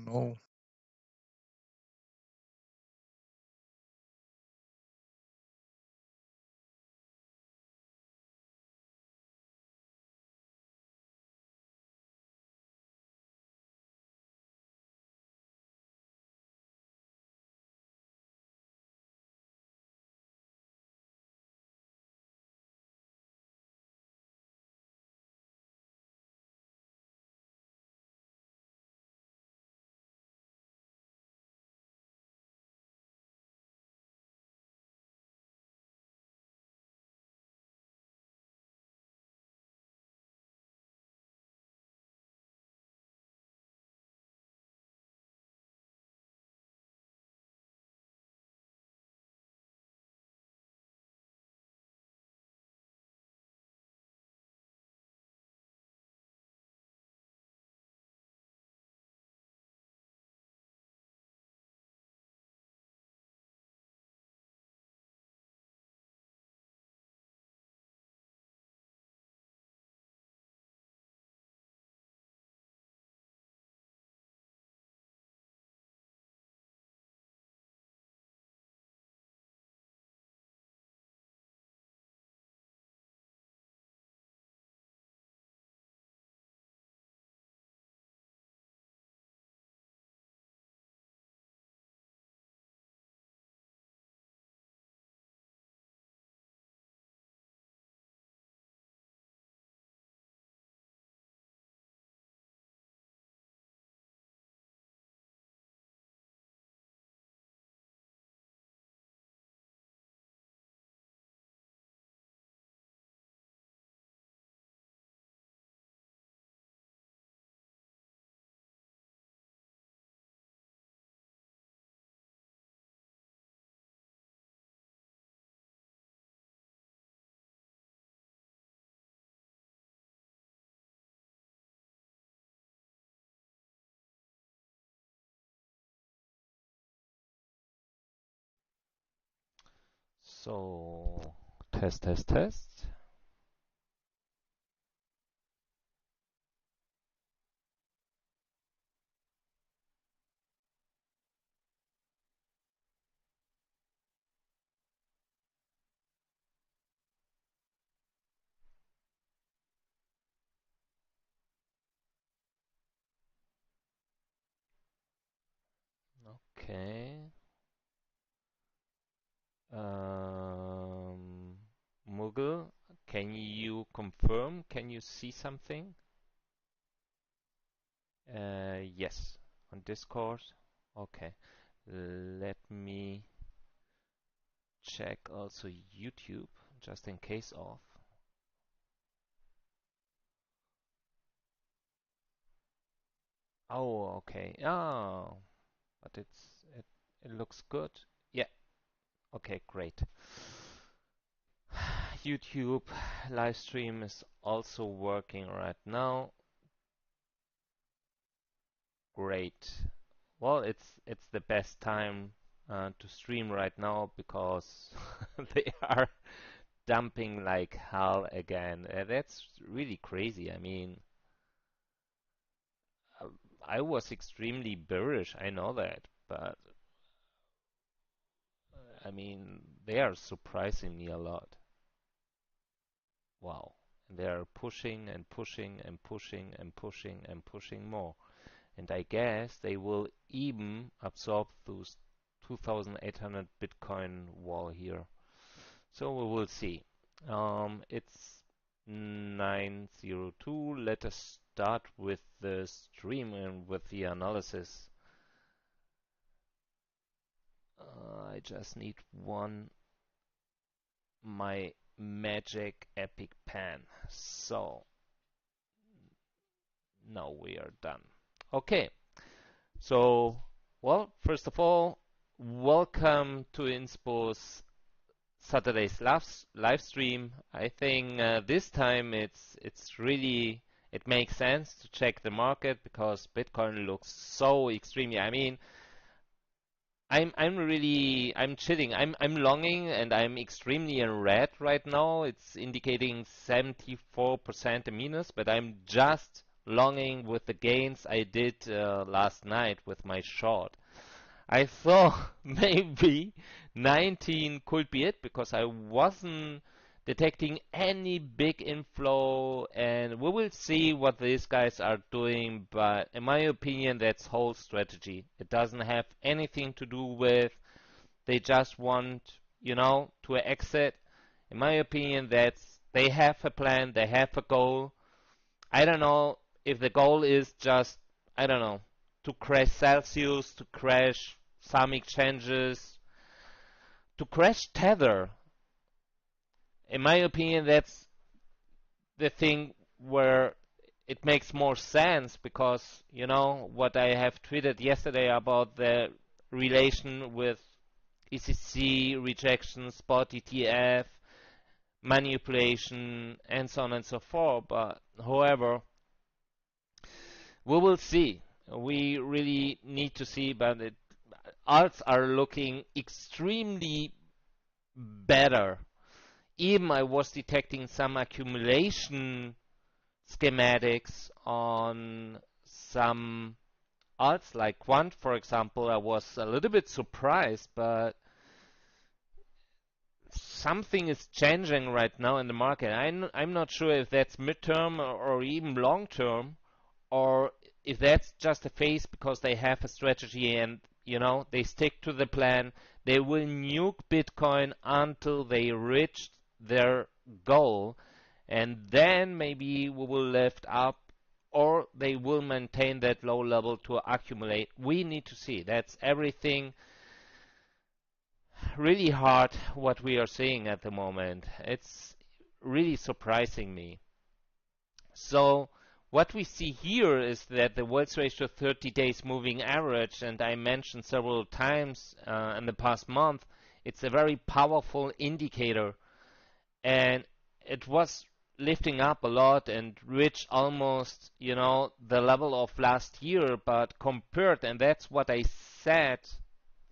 know. So, test, test, test. Okay. Um, Mughal, can you confirm? Can you see something? Yes, on Discord. Okay. Let me check also YouTube, just in case of. Oh, okay. Oh, but it looks good. Yeah. Okay, great. YouTube live stream is also working right now. Great. Well, it's the best time to stream right now because they are dumping like hell again. That's really crazy. I mean, uh, I was extremely bearish, I know that, but I mean, they are surprising me a lot. Wow. And they are pushing and pushing and pushing and pushing and pushing more. And I guess they will even absorb those 2,800 Bitcoin wall here. So we will see. It's 9:02. Let us start with the stream and with the analysis. I just need my magic epic pen. So now we are done. Okay, so well, first of all, welcome to Inspos Saturday's live stream. I think this time it's really it makes sense to check the market because Bitcoin looks so extremely. I mean, I'm chilling. I'm longing and I'm extremely in red right now. It's indicating 74% minus, but I'm just longing with the gains I did last night with my short. I thought maybe 19 could be it because I wasn't detecting any big inflow, and we will see what these guys are doing. But in my opinion, that's whole strategy. It doesn't have anything to do with they just want, to exit. In my opinion, that's they have a plan, they have a goal. I don't know if the goal is just, I don't know, to crash Celsius, to crash some exchanges, to crash Tether. In my opinion, that's the thing where it makes more sense because, what I have tweeted yesterday about the relation with ECC, rejection, spot ETF, manipulation, and so on and so forth. But however, we will see. We really need to see, but alts are looking extremely better. Even I was detecting some accumulation schematics on some alts like Quant, for example. I was a little bit surprised, but something is changing right now in the market. I'm not sure if that's midterm or even long term, or if that's just a phase because they have a strategy and they stick to the plan. They will nuke Bitcoin until they reach their goal, and then maybe we will lift up, or they will maintain that low level to accumulate. We need to see. That's everything really hard what we are seeing at the moment. It's really surprising me. So what we see here is that the Wells ratio 30 days moving average, and I mentioned several times in the past month, it's a very powerful indicator, and it was lifting up a lot and reached almost, the level of last year, but compared, and that's what I said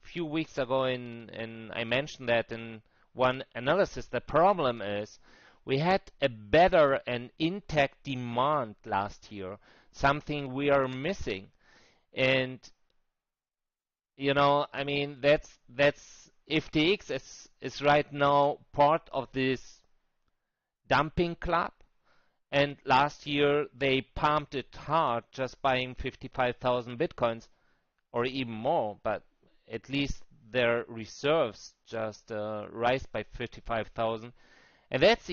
few weeks ago, and I mentioned that in one analysis. The problem is we had a better and intact demand last year, something we are missing. And that's FTX is right now part of this dumping club. And last year they pumped it hard, just buying 55,000 bitcoins or even more, but at least their reserves just rise by 55,000, and that's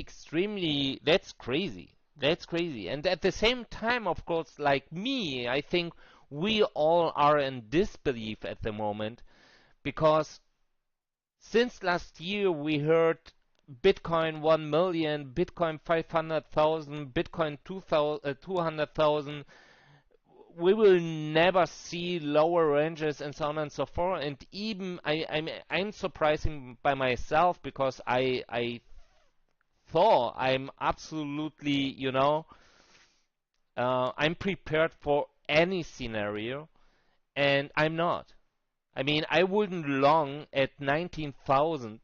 crazy. That's crazy. And at the same time, of course, like me, I think we all are in disbelief at the moment because since last year we heard Bitcoin 1 million, Bitcoin 500,000, Bitcoin 200,000. We will never see lower ranges and so on and so forth. And even I'm surprising by myself because I thought I'm absolutely, I'm prepared for any scenario, and I'm not. I wouldn't long at 19,000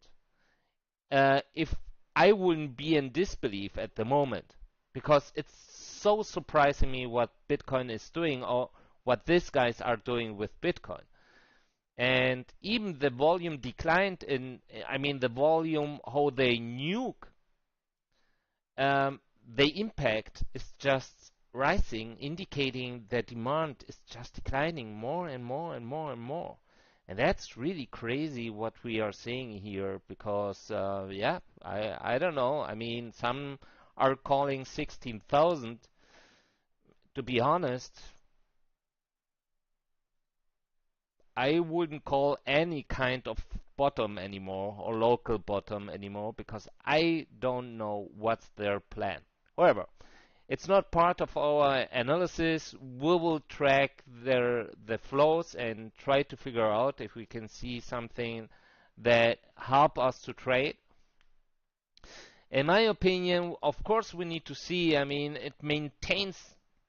if I wouldn't be in disbelief at the moment, because it's so surprising me what Bitcoin is doing or what these guys are doing with Bitcoin. And even the volume declined the volume, how they nuke, the impact is just rising, indicating that demand is just declining more and more and more and more. And that's really crazy what we are seeing here because, I don't know. Some are calling 16,000. To be honest, I wouldn't call any kind of bottom anymore or local bottom anymore because I don't know what's their plan. However, it's not part of our analysis. We will track the flows and try to figure out if we can see something that help us to trade. In my opinion, of course, we need to see. It maintains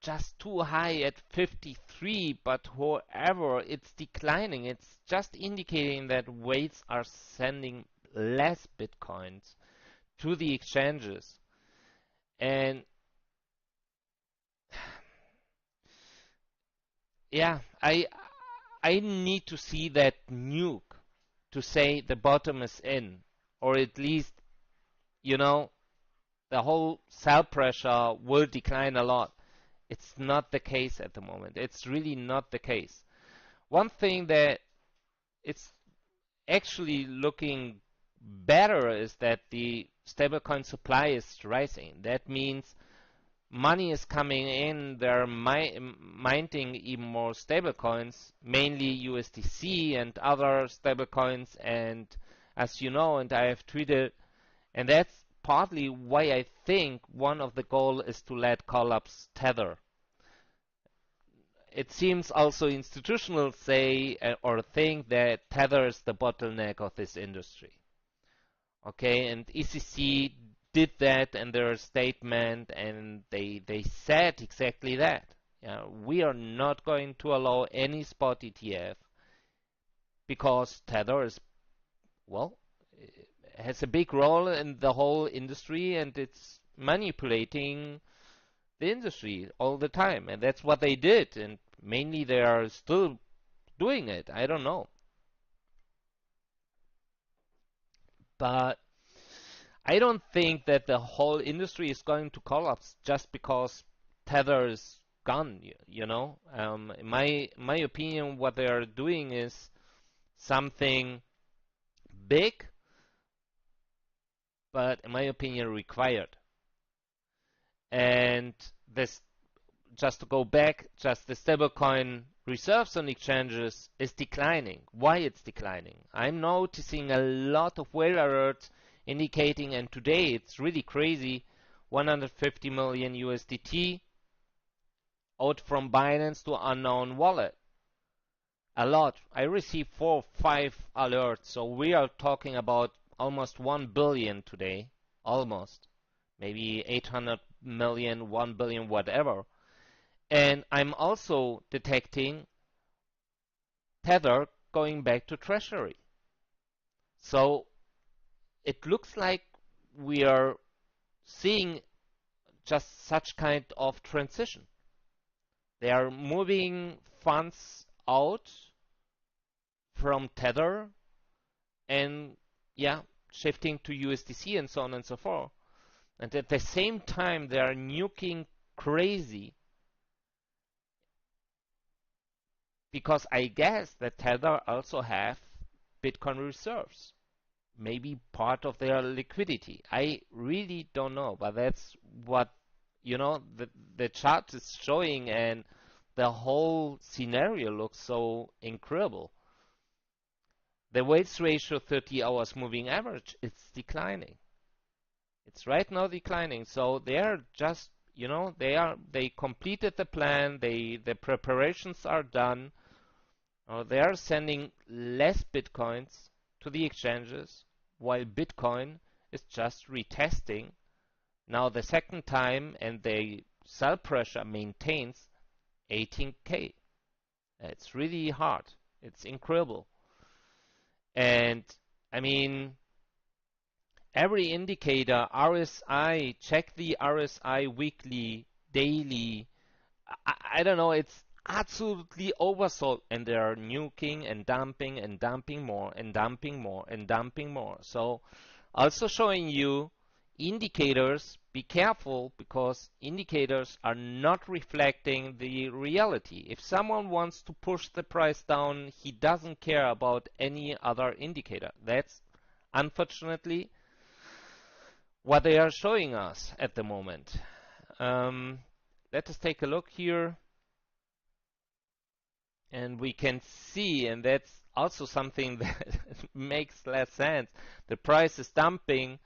just too high at 53, but however, it's declining. It's just indicating that weights are sending less bitcoins to the exchanges. And yeah, I need to see that nuke to say the bottom is in, or at least, you know, the whole sell pressure will decline a lot. It's not the case at the moment. It's really not the case. One thing that it's actually looking better is that the stablecoin supply is rising. That means money is coming in. They're minting even more stablecoins, mainly USDC and other stablecoins. And as you know, and I have tweeted, and that's partly why I think one of the goal is to let collapse Tether. It seems also institutional say or think that Tether is the bottleneck of this industry. Okay, and ECC did that in their statement, and they said exactly that. We are not going to allow any spot ETF because Tether is, well, has a big role in the whole industry, and it's manipulating the industry all the time, and that's what they did, and mainly they are still doing it. I don't know, but I don't think that the whole industry is going to collapse just because Tether is gone. In my opinion, what they are doing is something big, but in my opinion, required. And this, just to go back, just the stablecoin reserves on exchanges is declining. Why it's declining? I'm noticing a lot of whale alerts indicating, and today it's really crazy, 150 million USDT out from Binance to unknown wallet. A lot. I received 4 or 5 alerts, so we are talking about almost 1 billion today. Almost. Maybe 800 million, 1 billion, whatever. And I'm also detecting Tether going back to Treasury. So it looks like we are seeing just such kind of transition. They are moving funds out from Tether and, yeah, shifting to USDC and so on and so forth. And at the same time, they are nuking crazy, because I guess that Tether also have Bitcoin reserves, maybe part of their liquidity. I really don't know, but that's what the chart is showing, and the whole scenario looks so incredible. The weights ratio 30 hours moving average, it's declining. It's right now declining. So they are just, they completed the plan. The preparations are done. They are sending less Bitcoins to the exchanges, while Bitcoin is just retesting now the second time, and the sell pressure maintains 18K. It's really hard. It's incredible. And I mean, every indicator, RSI, check the RSI weekly, daily. I don't know, it's absolutely oversold, and they are nuking and dumping and dumping more and dumping more and dumping more. So also showing you indicators. Be careful, because indicators are not reflecting the reality. If someone wants to push the price down, he doesn't care about any other indicator. That's unfortunately what they are showing us at the moment. Let us take a look here, and we can see, and that's also something that makes less sense. The price is dumping,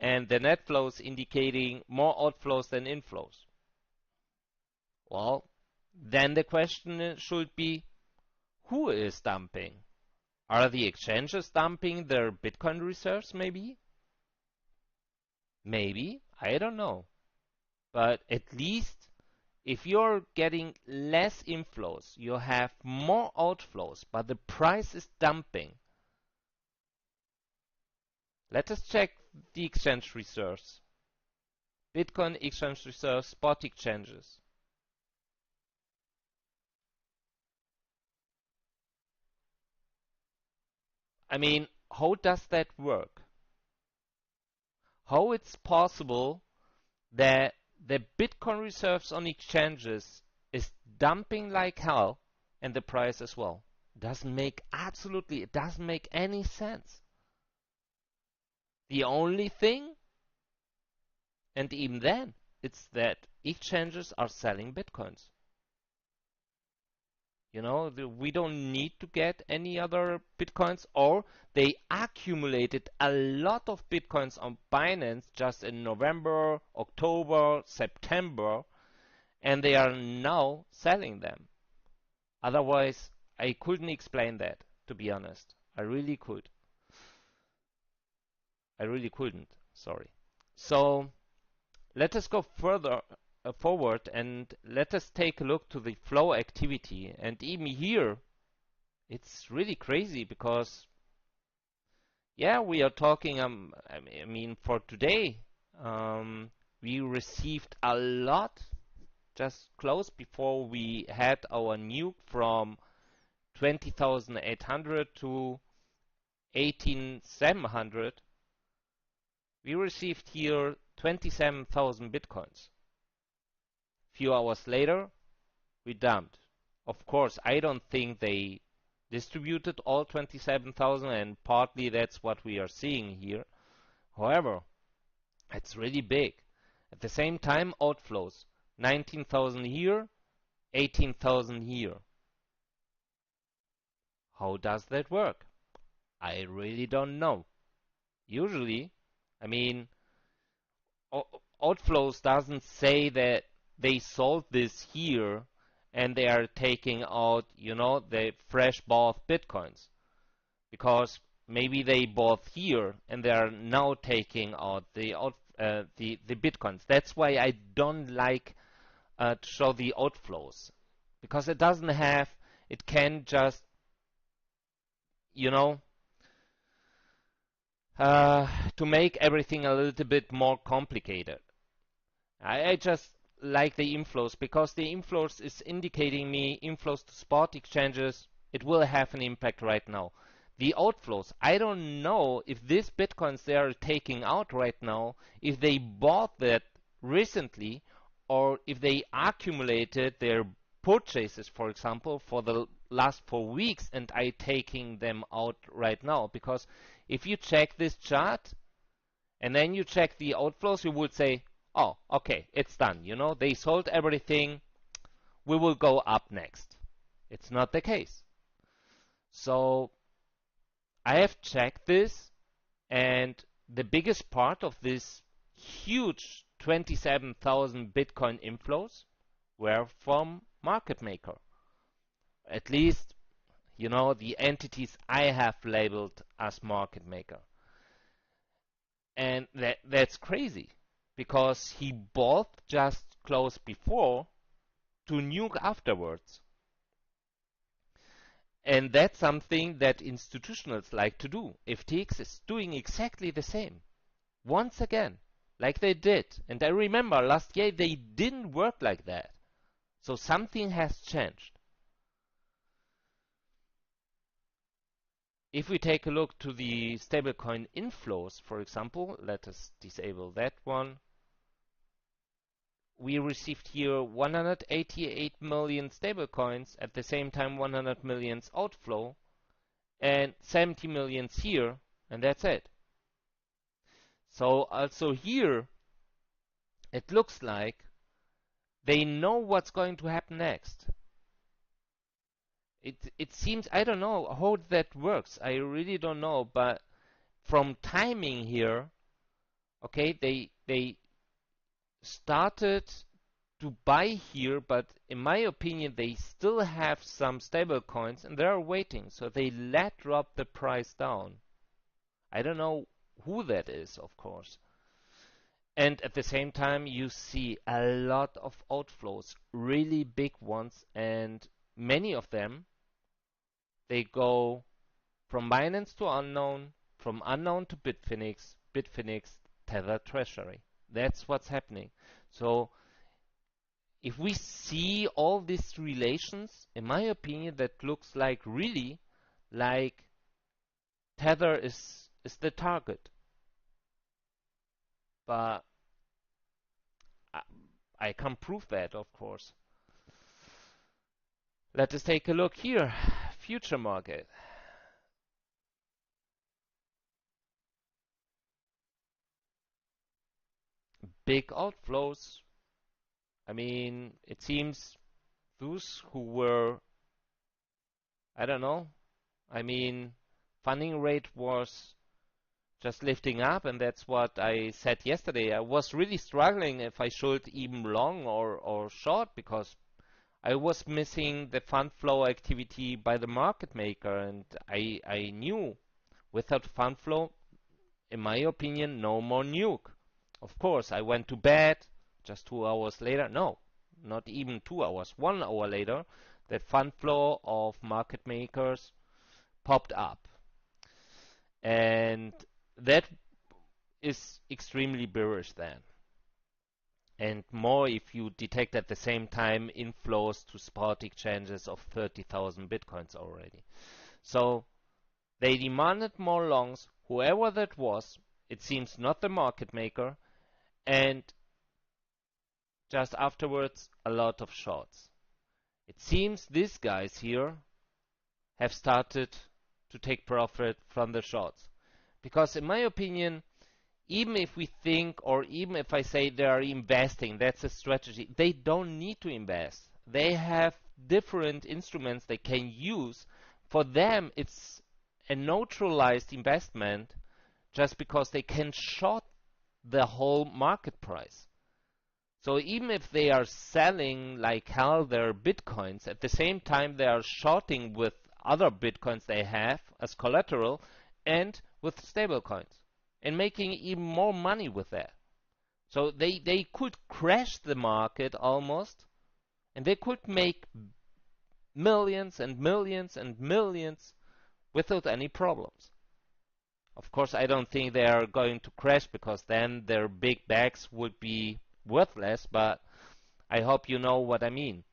and the net flows indicating more outflows than inflows. Well, then the question should be, who is dumping? Are the exchanges dumping their Bitcoin reserves, maybe? Maybe, I don't know. But at least if you're getting less inflows, you have more outflows, but the price is dumping. Let us check the exchange reserves. Bitcoin exchange reserves, spot exchanges. I mean, how does that work? How it's possible that the Bitcoin reserves on exchanges is dumping like hell and the price as well? It doesn't make any sense. The only thing, and even then, it's that exchanges are selling Bitcoins. You know, we don't need to get any other Bitcoins, or they accumulated a lot of Bitcoins on Binance just in November, October, September, and they are now selling them. Otherwise, I couldn't explain that, to be honest. I really could. I really couldn't. Sorry. So let us go further forward and let us take a look to the flow activity. And even here, it's really crazy because, yeah, we are talking. I mean, for today, we received a lot just close before we had our nuke from 20,800 to 18,700. We received here 27,000 bitcoins. Few hours later, we dumped. Of course, I don't think they distributed all 27,000, and partly that's what we are seeing here. However, it's really big. At the same time, outflows 19,000 here, 18,000 here. How does that work? I really don't know. Usually, I mean, outflows doesn't say that they sold this here and they are taking out, you know, the fresh bought bitcoins, because maybe they bought here and they are now taking out the bitcoins. That's why I don't like to show the outflows, because it can just, you know, to make everything a little bit more complicated. I just like the inflows, because the inflows is indicating me inflows to spot exchanges. It will have an impact right now. The outflows, I don't know if these bitcoins they are taking out right now, if they bought that recently, or if they accumulated their purchases, for example, for the last 4 weeks and I taking them out right now. Because if you check this chart and then you check the outflows, you would say, oh, okay, it's done. You know, they sold everything. We will go up next. It's not the case. So I have checked this, and the biggest part of this huge 27,000 Bitcoin inflows were from market maker. At least, you know, the entities I have labeled as market maker. And that's crazy, because he bought just close before to nuke afterwards. And that's something that institutionals like to do. FTX is doing exactly the same. Once again, like they did. And I remember last year they didn't work like that. So something has changed. If we take a look to the stablecoin inflows, for example, let us disable that one. We received here 188 million stablecoins, at the same time 100 million outflow, and 70 million here, and that's it. So also here, it looks like they know what's going to happen next. It seems, I don't know how that works. I really don't know, but from timing here, okay, they started to buy here, but in my opinion, they still have some stable coins and they're waiting. So they let drop the price down. I don't know who that is, of course. And at the same time, you see a lot of outflows, really big ones, and many of them, they go from Binance to unknown, from unknown to Bitfinex, Bitfinex, Tether Treasury. That's what's happening. So if we see all these relations, in my opinion, that looks like really like Tether is the target, but I, I can't prove that, of course. Let us take a look here. Future market. Big outflows. I mean, it seems those who were, I don't know, I mean, funding rate was just lifting up, and that's what I said yesterday. I was really struggling if I should even long or short, because I was missing the fund flow activity by the market maker, and I knew without fund flow, in my opinion, no more nuke. Of course, I went to bed just 2 hours later. No, not even 2 hours. 1 hour later, the fund flow of market makers popped up. And that is extremely bearish then. And more if you detect at the same time inflows to spot exchanges of 30,000 bitcoins already. So they demanded more longs, whoever that was. It seems not the market maker, and just afterwards a lot of shorts. It seems these guys here have started to take profit from the shorts. Because in my opinion, even if we think, or even if I say they are investing, that's a strategy, they don't need to invest. They have different instruments they can use. For them, it's a neutralized investment just because they can short the whole market price. So even if they are selling like hell their bitcoins, at the same time they are shorting with other bitcoins they have as collateral and with stablecoins and making even more money with that. So they could crash the market almost, and they could make millions and millions and millions without any problems. Of course, I don't think they are going to crash, because then their big bags would be worthless, but I hope you know what I mean.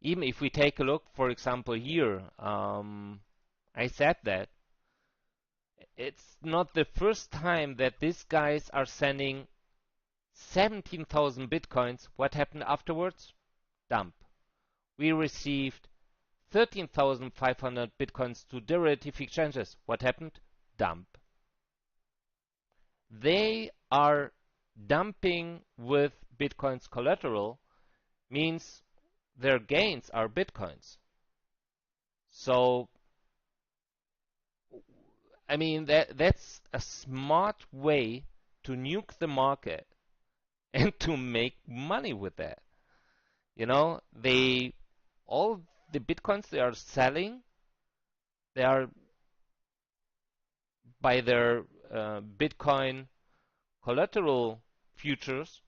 Even if we take a look, for example, here, I said that it's not the first time that these guys are sending 17,000 bitcoins. What happened afterwards? Dump. We received 13,500 bitcoins to derivative exchanges. What happened? Dump. They are dumping with bitcoins collateral, means their gains are bitcoins. So I mean, that's a smart way to nuke the market and to make money with that. You know, all the bitcoins they are selling, they are by their Bitcoin collateral futures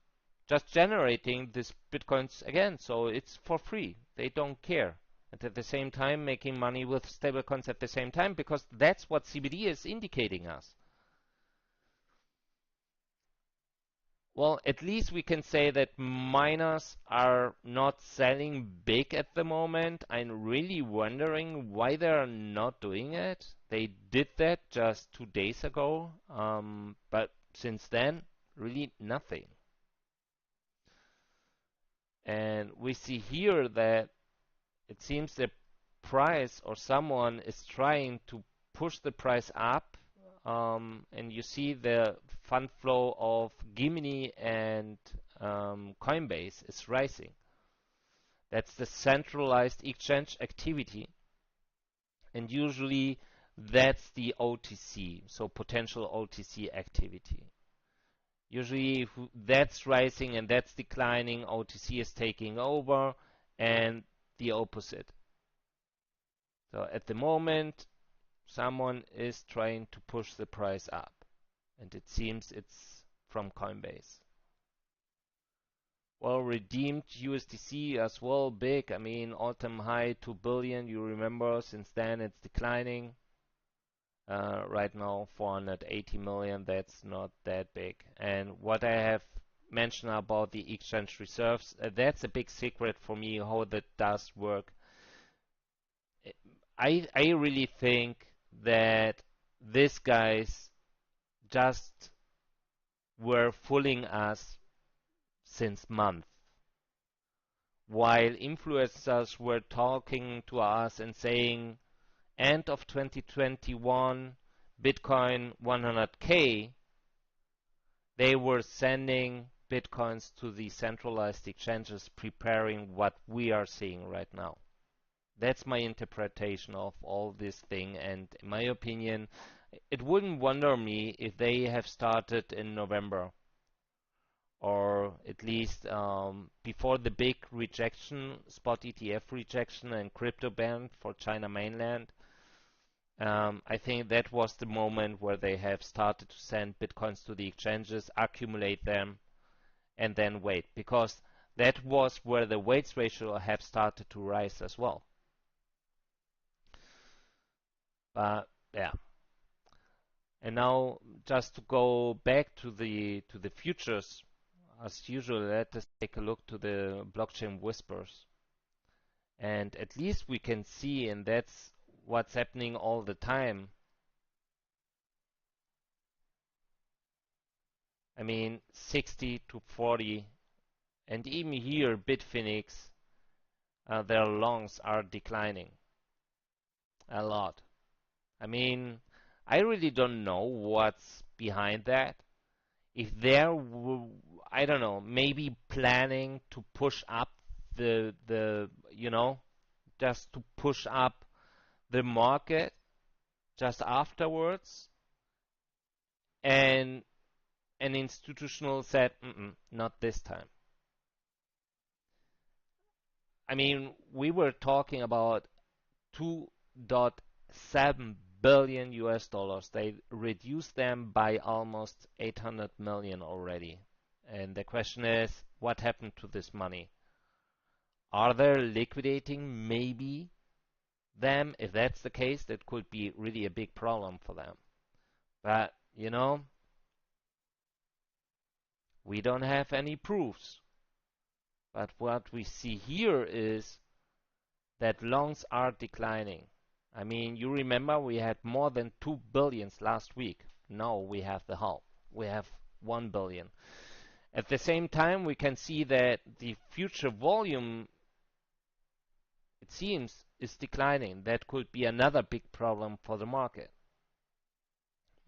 just generating these bitcoins again. So it's for free. They don't care. And at the same time making money with stablecoins at the same time, because that's what CBD is indicating us. Well, at least we can say that miners are not selling big at the moment. I'm really wondering why they're not doing it. They did that just 2 days ago, but since then, really nothing. And we see here that it seems the price, or someone is trying to push the price up, and you see the fund flow of Gimini and Coinbase is rising. That's the centralized exchange activity, and usually that's the OTC, so potential OTC activity. Usually if that's rising and that's declining, OTC is taking over, and the opposite. So at the moment, someone is trying to push the price up, and it seems it's from Coinbase. Well, redeemed USDC as well, big. I mean, all-time high 2 billion. You remember, since then it's declining. Right now, 480 million. That's not that big. And what I have mentioned about the exchange reserves, that's a big secret for me how that does work. I really think that these guys just were fooling us since months, while influencers were talking to us and saying end of 2021 Bitcoin 100K, they were sending Bitcoins to the centralized exchanges preparing what we are seeing right now. That's my interpretation of all this thing, and in my opinion, it wouldn't wonder me if they have started in November, or at least before the big rejection, spot ETF rejection and crypto ban for China mainland. I think that was the moment where they have started to send Bitcoins to the exchanges, accumulate them, and then wait, because that was where the weights ratio have started to rise as well. Yeah. And now, just to go back to the futures, as usual, let us take a look to the blockchain whispers. And at least we can see, and that's what's happening all the time. I mean, 60 to 40, and even here, Bitfinex, their longs are declining a lot. I mean, I really don't know what's behind that. If they're, I don't know, maybe planning to push up just to push up the market just afterwards, and an institutional said, not this time. I mean, we were talking about 2.7 billion US dollars. They reduced them by almost 800 million already. And the question is, what happened to this money? Are they liquidating maybe them? If that's the case, that could be really a big problem for them. But, we don't have any proofs. But what we see here is that longs are declining. I mean, you remember we had more than 2 billions last week. Now we have the half. We have 1 billion. At the same time, we can see that the future volume, it seems, is declining. That could be another big problem for the market.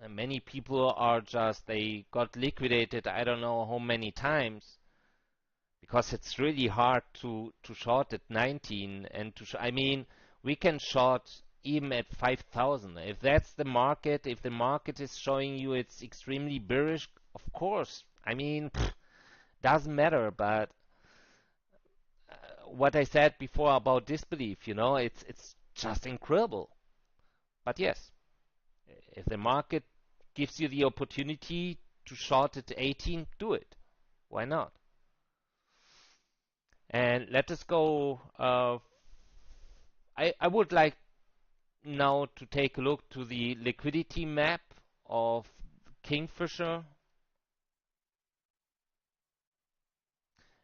And many people are they got liquidated, I don't know how many times, because it's really hard to short at 19 and I mean, we can short even at 5,000. If that's the market, if the market is showing you it's extremely bearish, of course, I mean, doesn't matter. But what I said before about disbelief, it's just incredible. But yes, if the market gives you the opportunity to short at 18, do it. Why not? And let us go. I would like now to take a look to the liquidity map of Kingfisher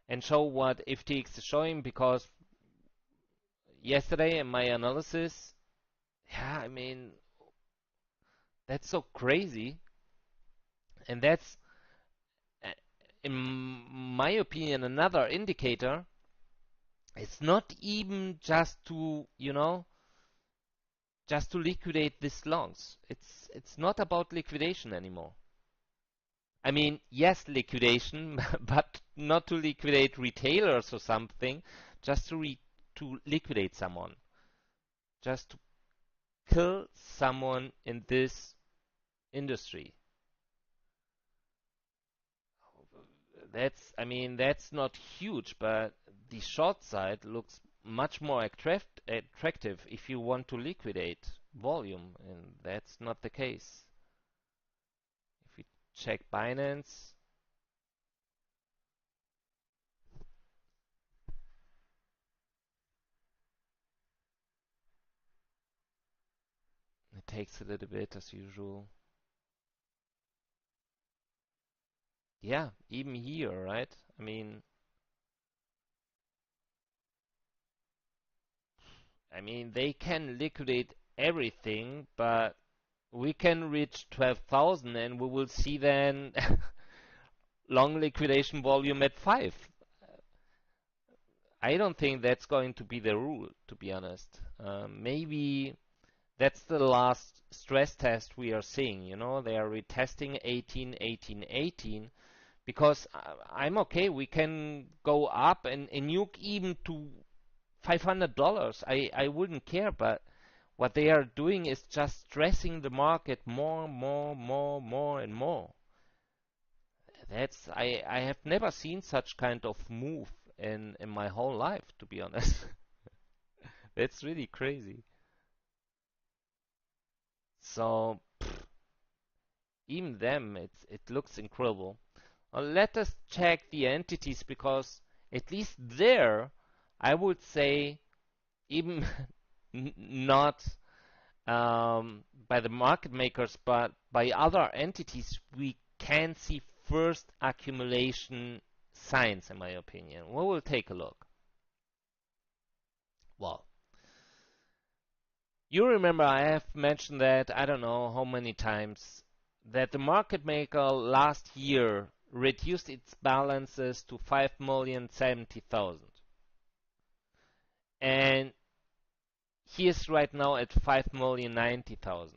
and show what FTX is showing, because yesterday in my analysis, I mean, that's so crazy. And that's, in my opinion, another indicator. It's not even just to, just to liquidate these longs. It's not about liquidation anymore. I mean, yes, liquidation, but not to liquidate retailers or something, just to liquidate someone, just to kill someone in this industry. That's not huge, but the short side looks much more attractive if you want to liquidate volume, and that's not the case. If we check Binance, it takes a little bit as usual. Yeah, even here, right? I mean, they can liquidate everything, but we can reach 12,000 and we will see then long liquidation volume at 5. I don't think that's going to be the rule, to be honest. Maybe that's the last stress test we are seeing. You know, they are retesting 18, 18, 18 because I'm okay. We can go up and nuke even to $500. I wouldn't care, but what they are doing is just stressing the market more, more, more, more, and more. I have never seen such kind of move in my whole life, to be honest. That's really crazy. So even them, it looks incredible. Let us check the entities because at least there, I would say even not by the market makers, but by other entities, we can see first accumulation signs, in my opinion. We will take a look. Well, you remember I have mentioned that, I don't know how many times, that the market maker last year reduced its balances to 5,070,000. And he is right now at 5,090,000.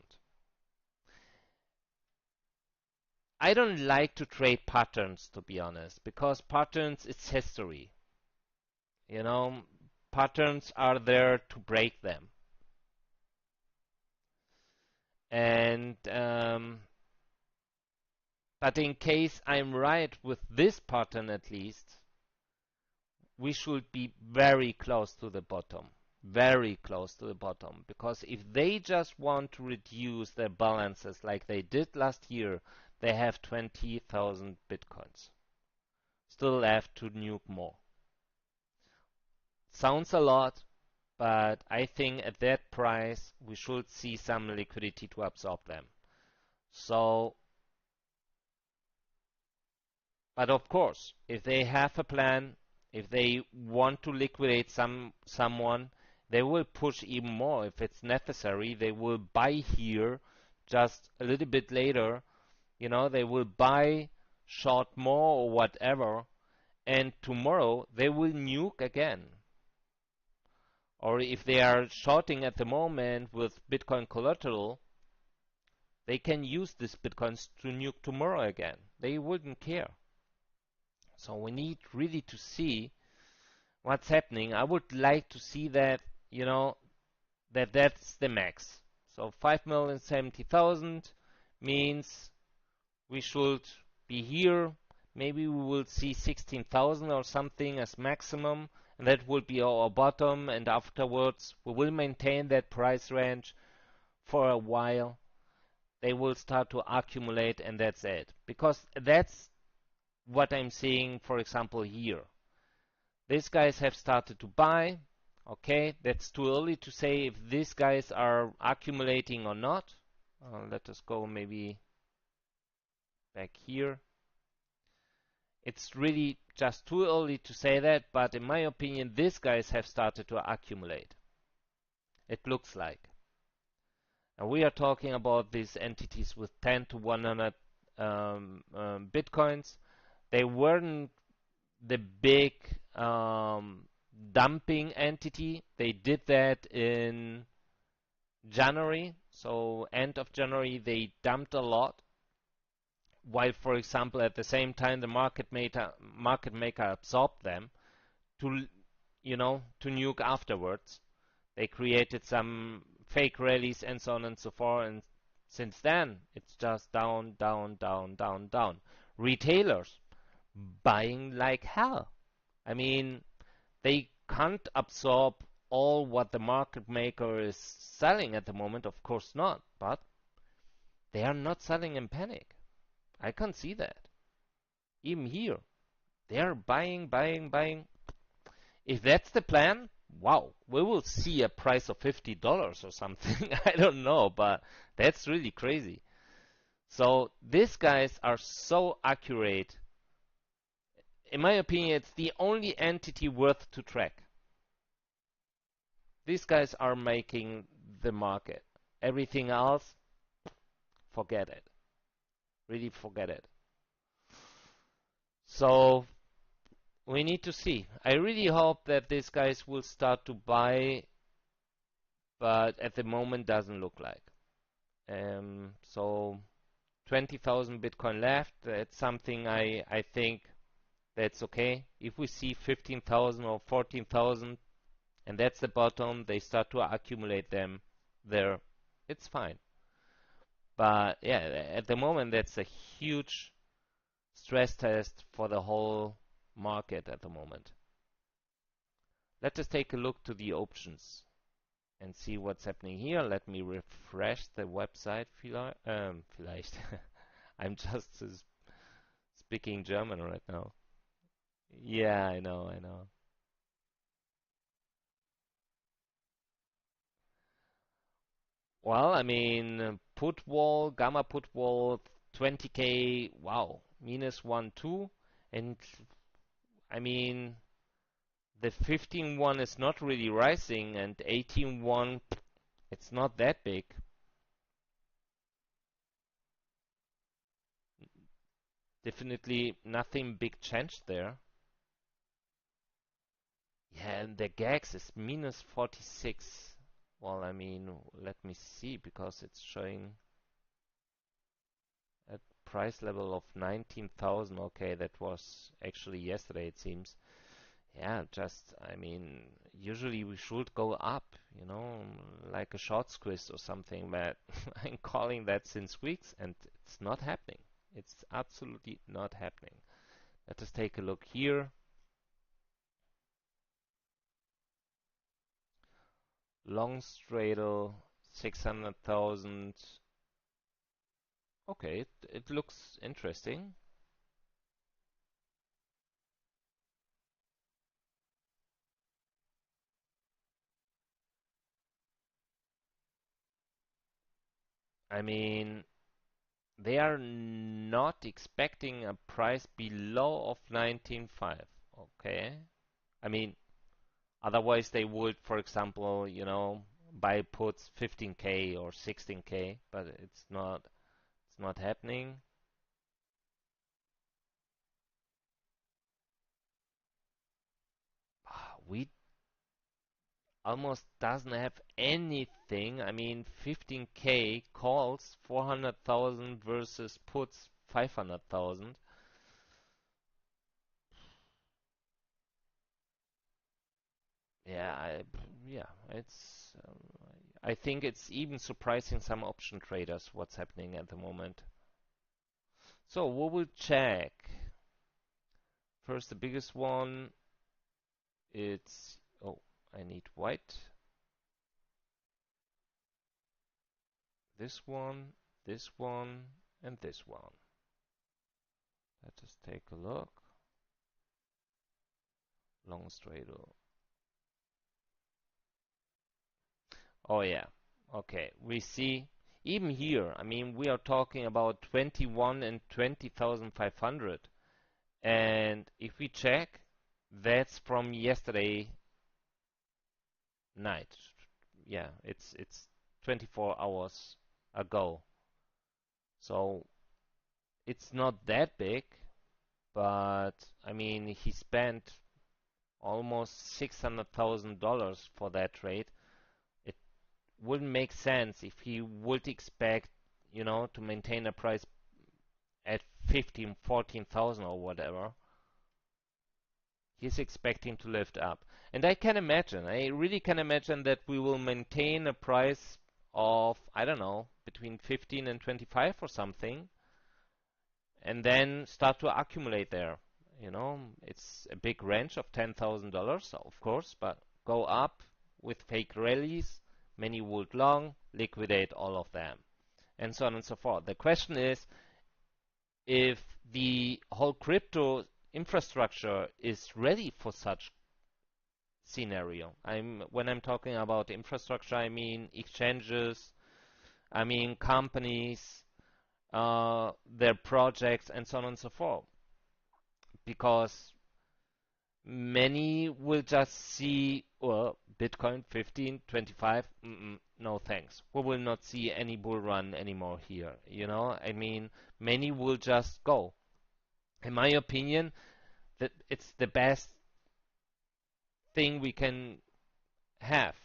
I don't like to trade patterns, to be honest, because patterns is history. You know, patterns are there to break them. And but in case I'm right with this pattern at least, we should be very close to the bottom. Very close to the bottom. Because if they just want to reduce their balances like they did last year, they have 20,000 bitcoins. Still have to nuke more. Sounds a lot, but I think at that price we should see some liquidity to absorb them. So, but of course, if they have a plan, if they want to liquidate someone, they will push even more if it's necessary. They will buy here just a little bit later. You know, they will buy short more or whatever, and tomorrow they will nuke again. Or if they are shorting at the moment with Bitcoin collateral, they can use this Bitcoins to nuke tomorrow again. They wouldn't care. So we need really to see what's happening. I would like to see that, you know, that's the max. So 5,070,000 means we should be here. Maybe we will see 16,000 or something as maximum, and that will be our bottom, and afterwards we will maintain that price range for a while. They will start to accumulate, and that's it. Because that's what I'm seeing, for example, here. These guys have started to buy. Okay, that's too early to say if these guys are accumulating or not. Let us go maybe back here. It's really just too early to say that, but in my opinion, these guys have started to accumulate. It looks like. And we are talking about these entities with 10 to 100 bitcoins. They weren't the big dumping entity. They did that in January. So end of January, they dumped a lot. While, for example, at the same time, the market maker absorbed them to, you know, to nuke afterwards. They created some fake rallies and so on and so forth. And since then, it's just down, down, down, down, down. Retailers buying like hell. I mean, they can't absorb all what the market maker is selling at the moment, of course not, but they are not selling in panic. I can't see that. Even here, they are buying, buying, buying. If that's the plan, wow, we will see a price of $50 or something. I don't know, but that's really crazy. So these guys are so accurate. In my opinion, it's the only entity worth to track. These guys are making the market. Everything else, forget it. Really forget it. So we need to see. I really hope that these guys will start to buy, but at the moment doesn't look like. So 20,000 Bitcoin left. That's something I think that's okay. If we see 15,000 or 14,000, and that's the bottom, they start to accumulate them there. It's fine. But yeah, at the moment, that's a huge stress test for the whole market at the moment. Let us take a look to the options and see what's happening here. Let me refresh the website. Vielleicht. I'm just speaking German right now. Yeah, I know, I know. Well, I mean, put wall, gamma put wall, 20K, wow, minus 1, 2. And I mean, the 15 one is not really rising, and 18 one, it's not that big. Definitely nothing big changed there. Yeah, and the GAX is minus 46. Well, I mean, let me see, because it's showing a price level of 19,000. Okay, that was actually yesterday, it seems. Yeah, just, I mean, usually we should go up, like a short squeeze or something, but I'm calling that since weeks and it's not happening. It's absolutely not happening. Let us take a look here. Long straddle, 600,000. Okay, it looks interesting. I mean, they are not expecting a price below of 19.5. Okay. I mean, otherwise they would, for example, buy puts 15K or 16K, but it's not happening. We almost doesn't have anything. I mean, 15K calls 400,000 versus puts 500,000. Yeah, yeah, I think it's even surprising some option traders what's happening at the moment. So we will check. First, the biggest one, oh, I need white. This one, and this one. Let us take a look. Long straddle. Oh yeah. Okay. We see even here, I mean, we are talking about 21 and 20,500. And if we check, that's from yesterday night. Yeah, it's 24 hours ago. So it's not that big, but I mean, he spent almost $600,000 for that trade. It wouldn't make sense if he would expect, to maintain a price at 15, 14,000 or whatever. He's expecting to lift up. And I really can imagine that we will maintain a price of, I don't know, between 15 and 25 or something, and then start to accumulate there. It's a big range of $10,000, of course, but go up with fake rallies, many would long, liquidate all of them, and so on and so forth. The question is if the whole crypto infrastructure is ready for such scenario. When I'm talking about infrastructure, I mean exchanges, I mean companies, their projects, and so on and so forth. Because Many will just see, well, Bitcoin 15, 25, no thanks. We will not see any bull run anymore here. I mean, many will just go. In my opinion, that it's the best thing we can have.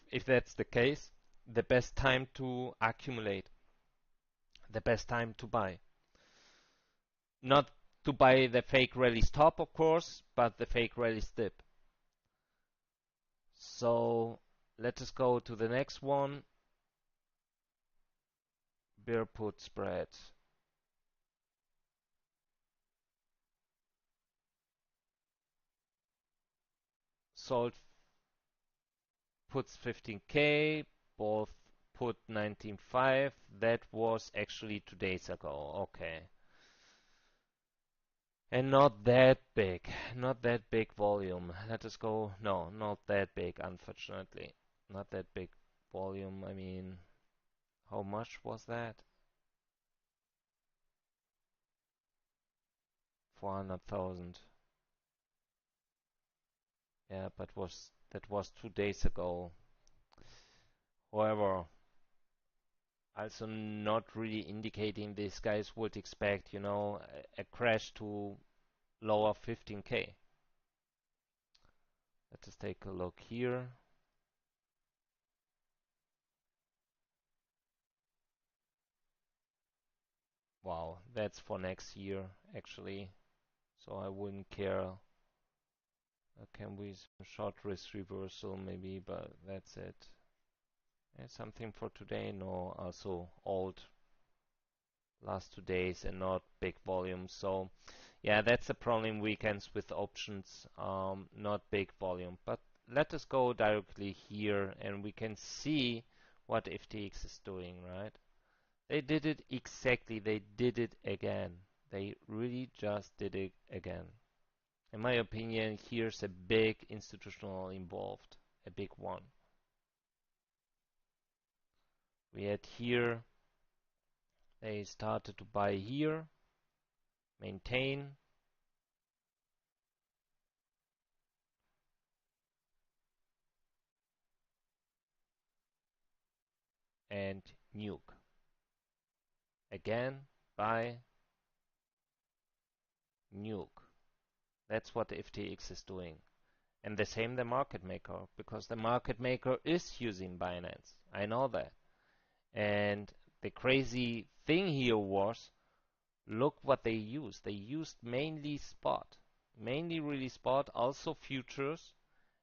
If that's the case, the best time to accumulate, the best time to buy. Not to buy the fake rally's top, of course, but the fake rally's dip. So let us go to the next one. Bear put spread. Sold puts 15K, both put 19.5. That was actually 2 days ago. Okay. And not that big. Not that big volume. Let us go. No, not that big, unfortunately. Not that big volume. I mean, how much was that? 400,000. Yeah, but that was 2 days ago. However, also not really indicating these guys would expect, a crash to lower 15K. Let us take a look here. Wow, that's for next year, actually. So I wouldn't care. Can we short risk reversal maybe, but that's it. Something for today? No, also old last 2 days and not big volume. So yeah, that's the problem weekends with options, not big volume. But let us go directly here and we can see what FTX is doing, right? They did it exactly. They did it again. They really just did it again. In my opinion, here's a big institutional involved, a big one. We had here, they started to buy here, maintain, and nuke. Again, buy, nuke. That's what FTX is doing. And the same the market maker, because the market maker is using Binance. I know that. And the crazy thing here was, look what they used. They used mainly spot, mainly really spot, also futures.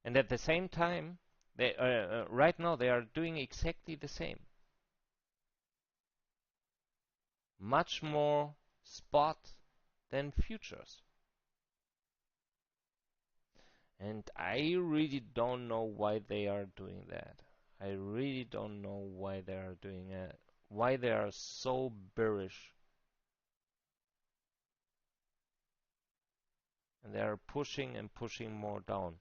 And at the same time, right now they are doing exactly the same. Much more spot than futures. And I really don't know why they are doing that. I really don't know why they are doing it. Why they are so bearish. And they are pushing and pushing more down.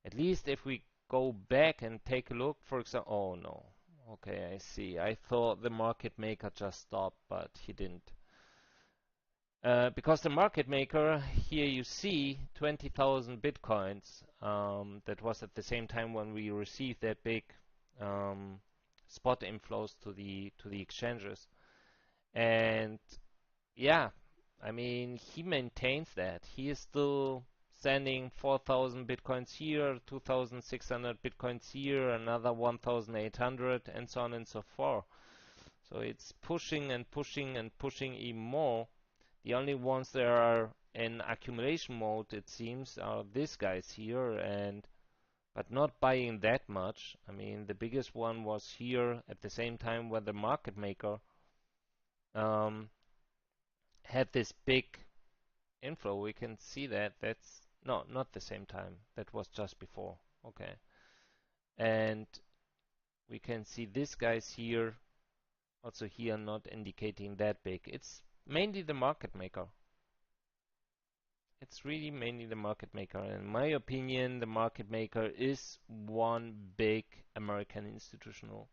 At least if we go back and take a look, for example, oh no. Okay, I see. I thought the market maker just stopped, but he didn't. Because the market maker, here you see 20,000 bitcoins. That was at the same time when we received that big spot inflows to the exchanges. And yeah, I mean, he maintains that. He is still sending 4,000 bitcoins here, 2,600 bitcoins here, another 1,800, and so on and so forth. So it's pushing and pushing and pushing even more. The only ones that are in accumulation mode, it seems, are these guys here, and but not buying that much. I mean, the biggest one was here at the same time where the market maker um, had this big inflow. We can see that. That's no, not the same time. That was just before. Okay, and we can see these guys here, also here, not indicating that big. It's mainly the market maker. It's really mainly the market maker. In my opinion, the market maker is one big American institutional.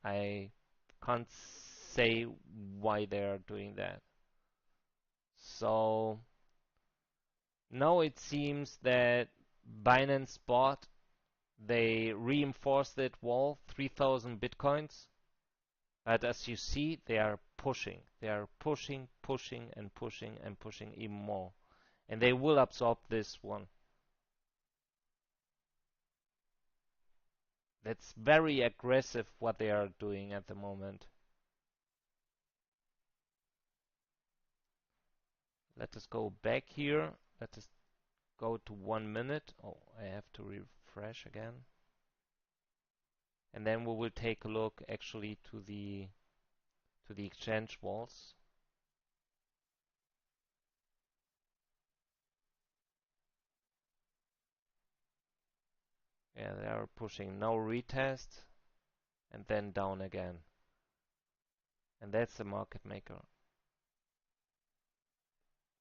I can't say why they are doing that. So now it seems that Binance Spot, they reinforced that wall, 3,000 Bitcoins. But as you see, they are pushing. They are pushing, pushing, and pushing, and pushing even more. And they will absorb this one. That's very aggressive what they are doing at the moment. Let us go back here. Let us go to 1 minute. Oh, I have to refresh again. And then we will take a look actually to the exchange walls. Yeah, they are pushing no retest and then down again. And that's the market maker.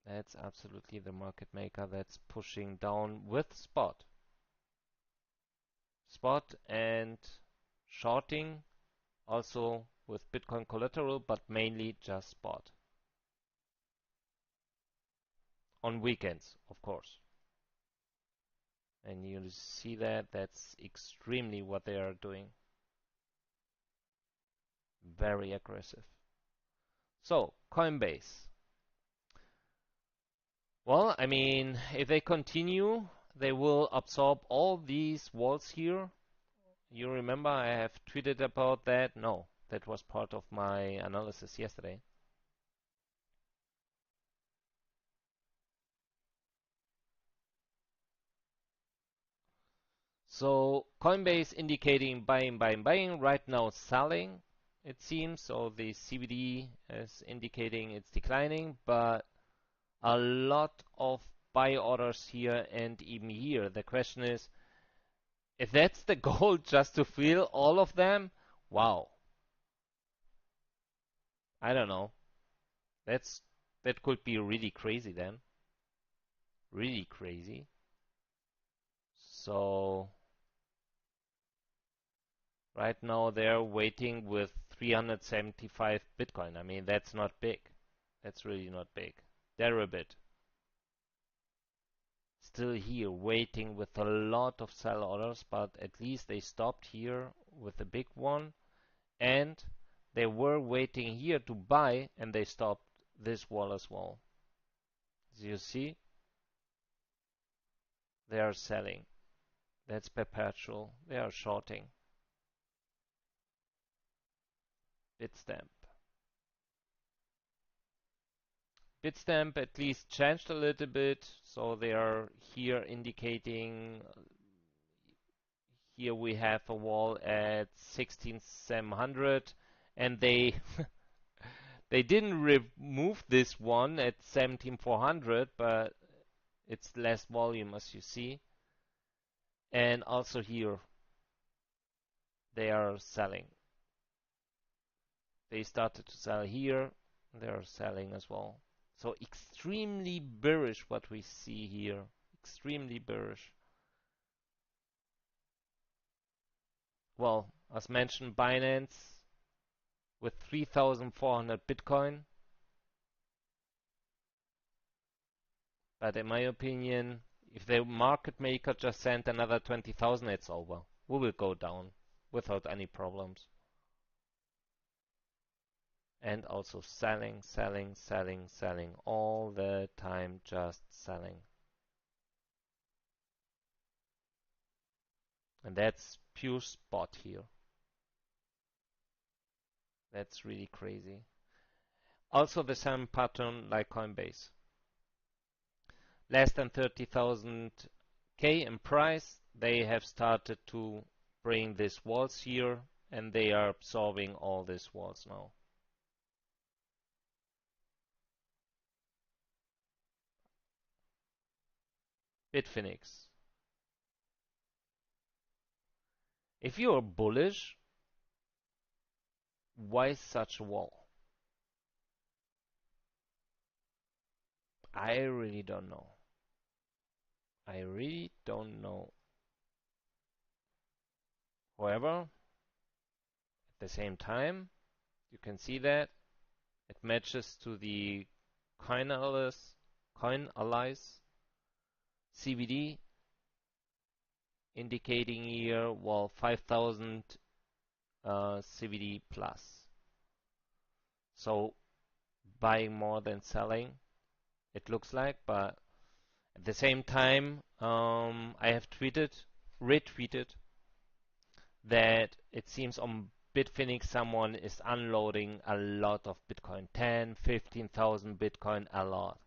That's absolutely the market maker that's pushing down with spot. Spot and shorting also with Bitcoin collateral, but mainly just spot. On weekends, of course. And you see that that's extremely what they are doing. Very aggressive. So, Coinbase. Well, I mean, if they continue, they will absorb all these walls here. You remember I have tweeted about that? No, that was part of my analysis yesterday. So Coinbase indicating buying, buying, buying. Right now selling, it seems. So the CBD is indicating it's declining, but a lot of buy orders here and even here. The question is, if that's the goal, just to fill all of them, wow. I don't know. That could be really crazy then. Really crazy. So right now they're waiting with 375 Bitcoin. I mean, that's not big. That's really not big. They're a bit still here waiting with a lot of sell orders, but at least they stopped here with the big one, and they were waiting here to buy, and they stopped this wall as well. As you see, they are selling. That's perpetual. They are shorting. Bitstamp. Bitstamp at least changed a little bit, so they are here indicating here we have a wall at 16,700, and they they didn't remove this one at 17,400, but it's less volume as you see. And also here they are selling. They started to sell here, they are selling as well. So extremely bearish what we see here. Extremely bearish. Well, as mentioned, Binance with 3,400 Bitcoin. But in my opinion, if the market maker just sent another 20,000, it's over. We will go down without any problems. And also selling, selling, selling, selling all the time, just selling. And that's pure spot here. That's really crazy. Also the same pattern like Coinbase. Less than 30,000 K in price, they have started to bring these walls here, and they are absorbing all these walls now. Bitfinex. If you are bullish, why such a wall? I really don't know. I really don't know. However, at the same time, you can see that it matches to the coin analysis, coin allies, CBD indicating here, well, 5,000 CBD plus. So buying more than selling, it looks like, but at the same time, I have retweeted that it seems on Bitfinex someone is unloading a lot of Bitcoin, 10, 15,000 Bitcoin, a lot.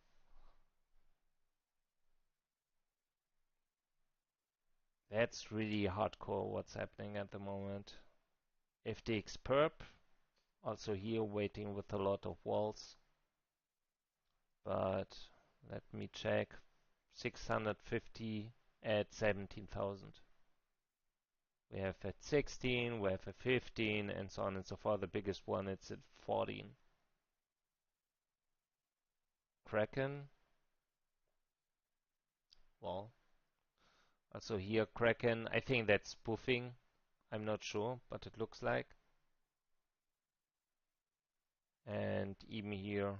That's really hardcore what's happening at the moment. FTX perp, also here waiting with a lot of walls, but let me check. 650 at 17,000. We have at 16, we have at 15, and so on and so forth. The biggest one, it's at 14. Kraken, well, also here Kraken, I think that's spoofing. I'm not sure, but it looks like. And even here,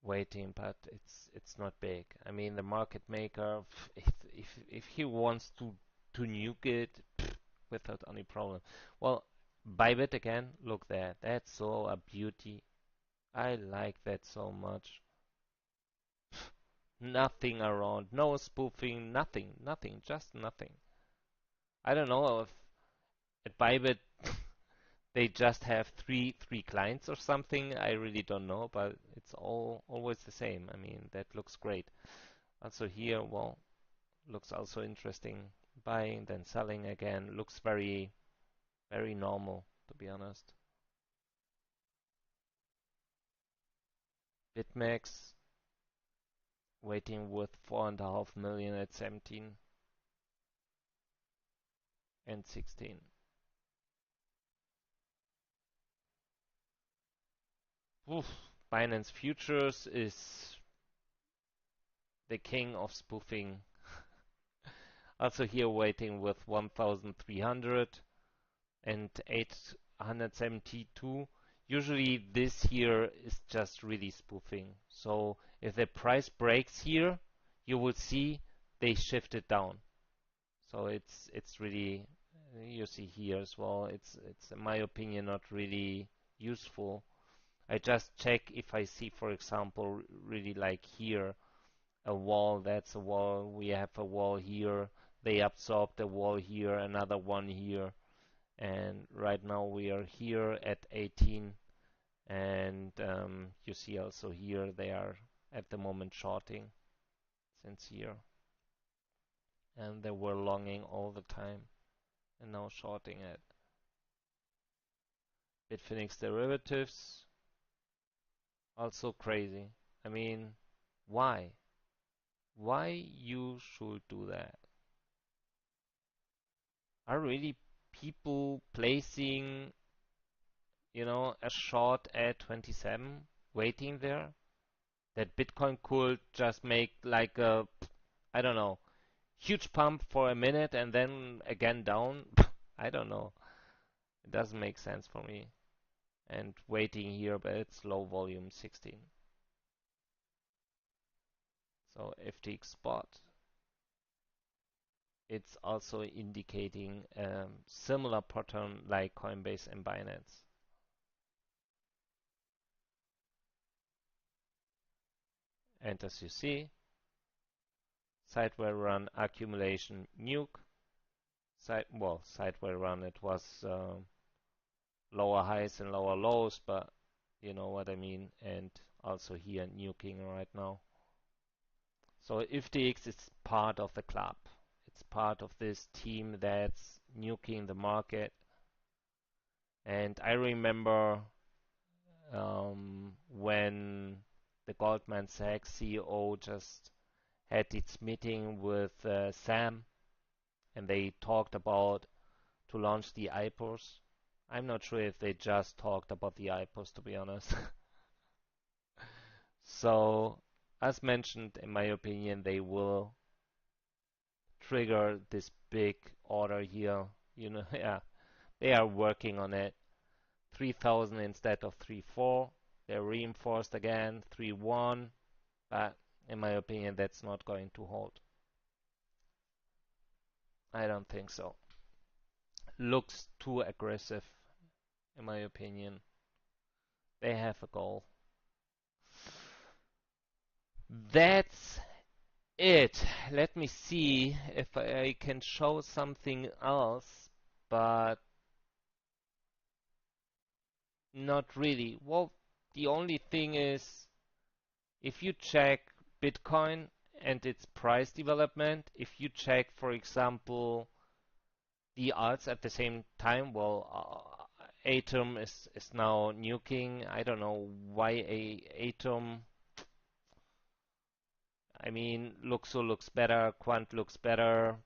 waiting, but it's not big. I mean, the market maker, if he wants to nuke it without any problem. Well, Bybit again, look there. That's so a beauty. I like that so much. Nothing around, no spoofing, nothing, just nothing. I don't know if at Bybit they just have three clients or something. I really don't know, but it's all always the same. I mean, that looks great. Also here, well, looks also interesting. Buying, then selling again. Looks very normal, to be honest. BitMEX waiting with 4.5 million at 17 and 16. Oof. Binance Futures is the king of spoofing. Also here waiting with 1,300 and 872. Usually this here is just really spoofing. So if the price breaks here, you will see they shift it down. So it's really, you see here as well, it's in my opinion not really useful. I just check if I see, for example, really like here a wall, that's a wall, we have a wall here, they absorbed a wall here, another one here, and right now we are here at 18, and you see also here they are at the moment shorting since here, and they were longing all the time and now shorting it. Bitfinex derivatives, also crazy. I mean, why? Why you should do that? Are really people placing, a short at 27, waiting there? That Bitcoin could just make like a, I don't know, huge pump for a minute and then again down? I don't know. It doesn't make sense for me. And waiting here, but it's low volume 16. So FTX spot. It's also indicating similar pattern like Coinbase and Binance. And as you see, sideway run accumulation nuke. Sideway run, it was lower highs and lower lows, but you know what I mean. And also here nuking right now. So FTX is part of the club. It's part of this team that's nuking the market. And I remember when the Goldman Sachs CEO just had its meeting with Sam, and they talked about to launch the IPOs. I'm not sure if they just talked about the IPOs, to be honest. So, as mentioned, in my opinion, they will trigger this big order here. Yeah, they are working on it. 3,000 instead of 3.4. They're reinforced again, 3-1, but in my opinion, that's not going to hold. I don't think so. Looks too aggressive, in my opinion. They have a goal. That's it. Let me see if I can show something else, but not really. Well, the only thing is, if you check Bitcoin and its price development, if you check, for example, the alts at the same time, well, Atom is now nuking. I don't know why Atom. I mean, Luxo looks better, Quant looks better,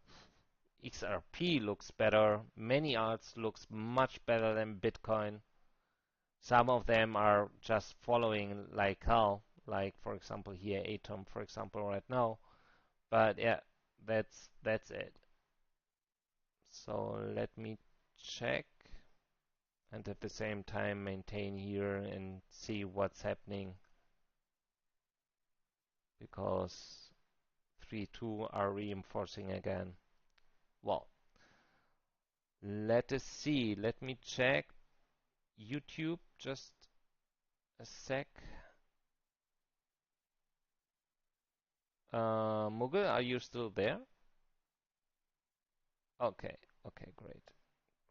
XRP looks better, many alts looks much better than Bitcoin. Some of them are just following like hell, like for example here Atom, for example, right now. But yeah, that's it. So let me check and at the same time maintain here and see what's happening because 3-2 are reinforcing again. Well, let us see. Let me check YouTube just a sec. Mughal, are you still there? Okay, okay, great.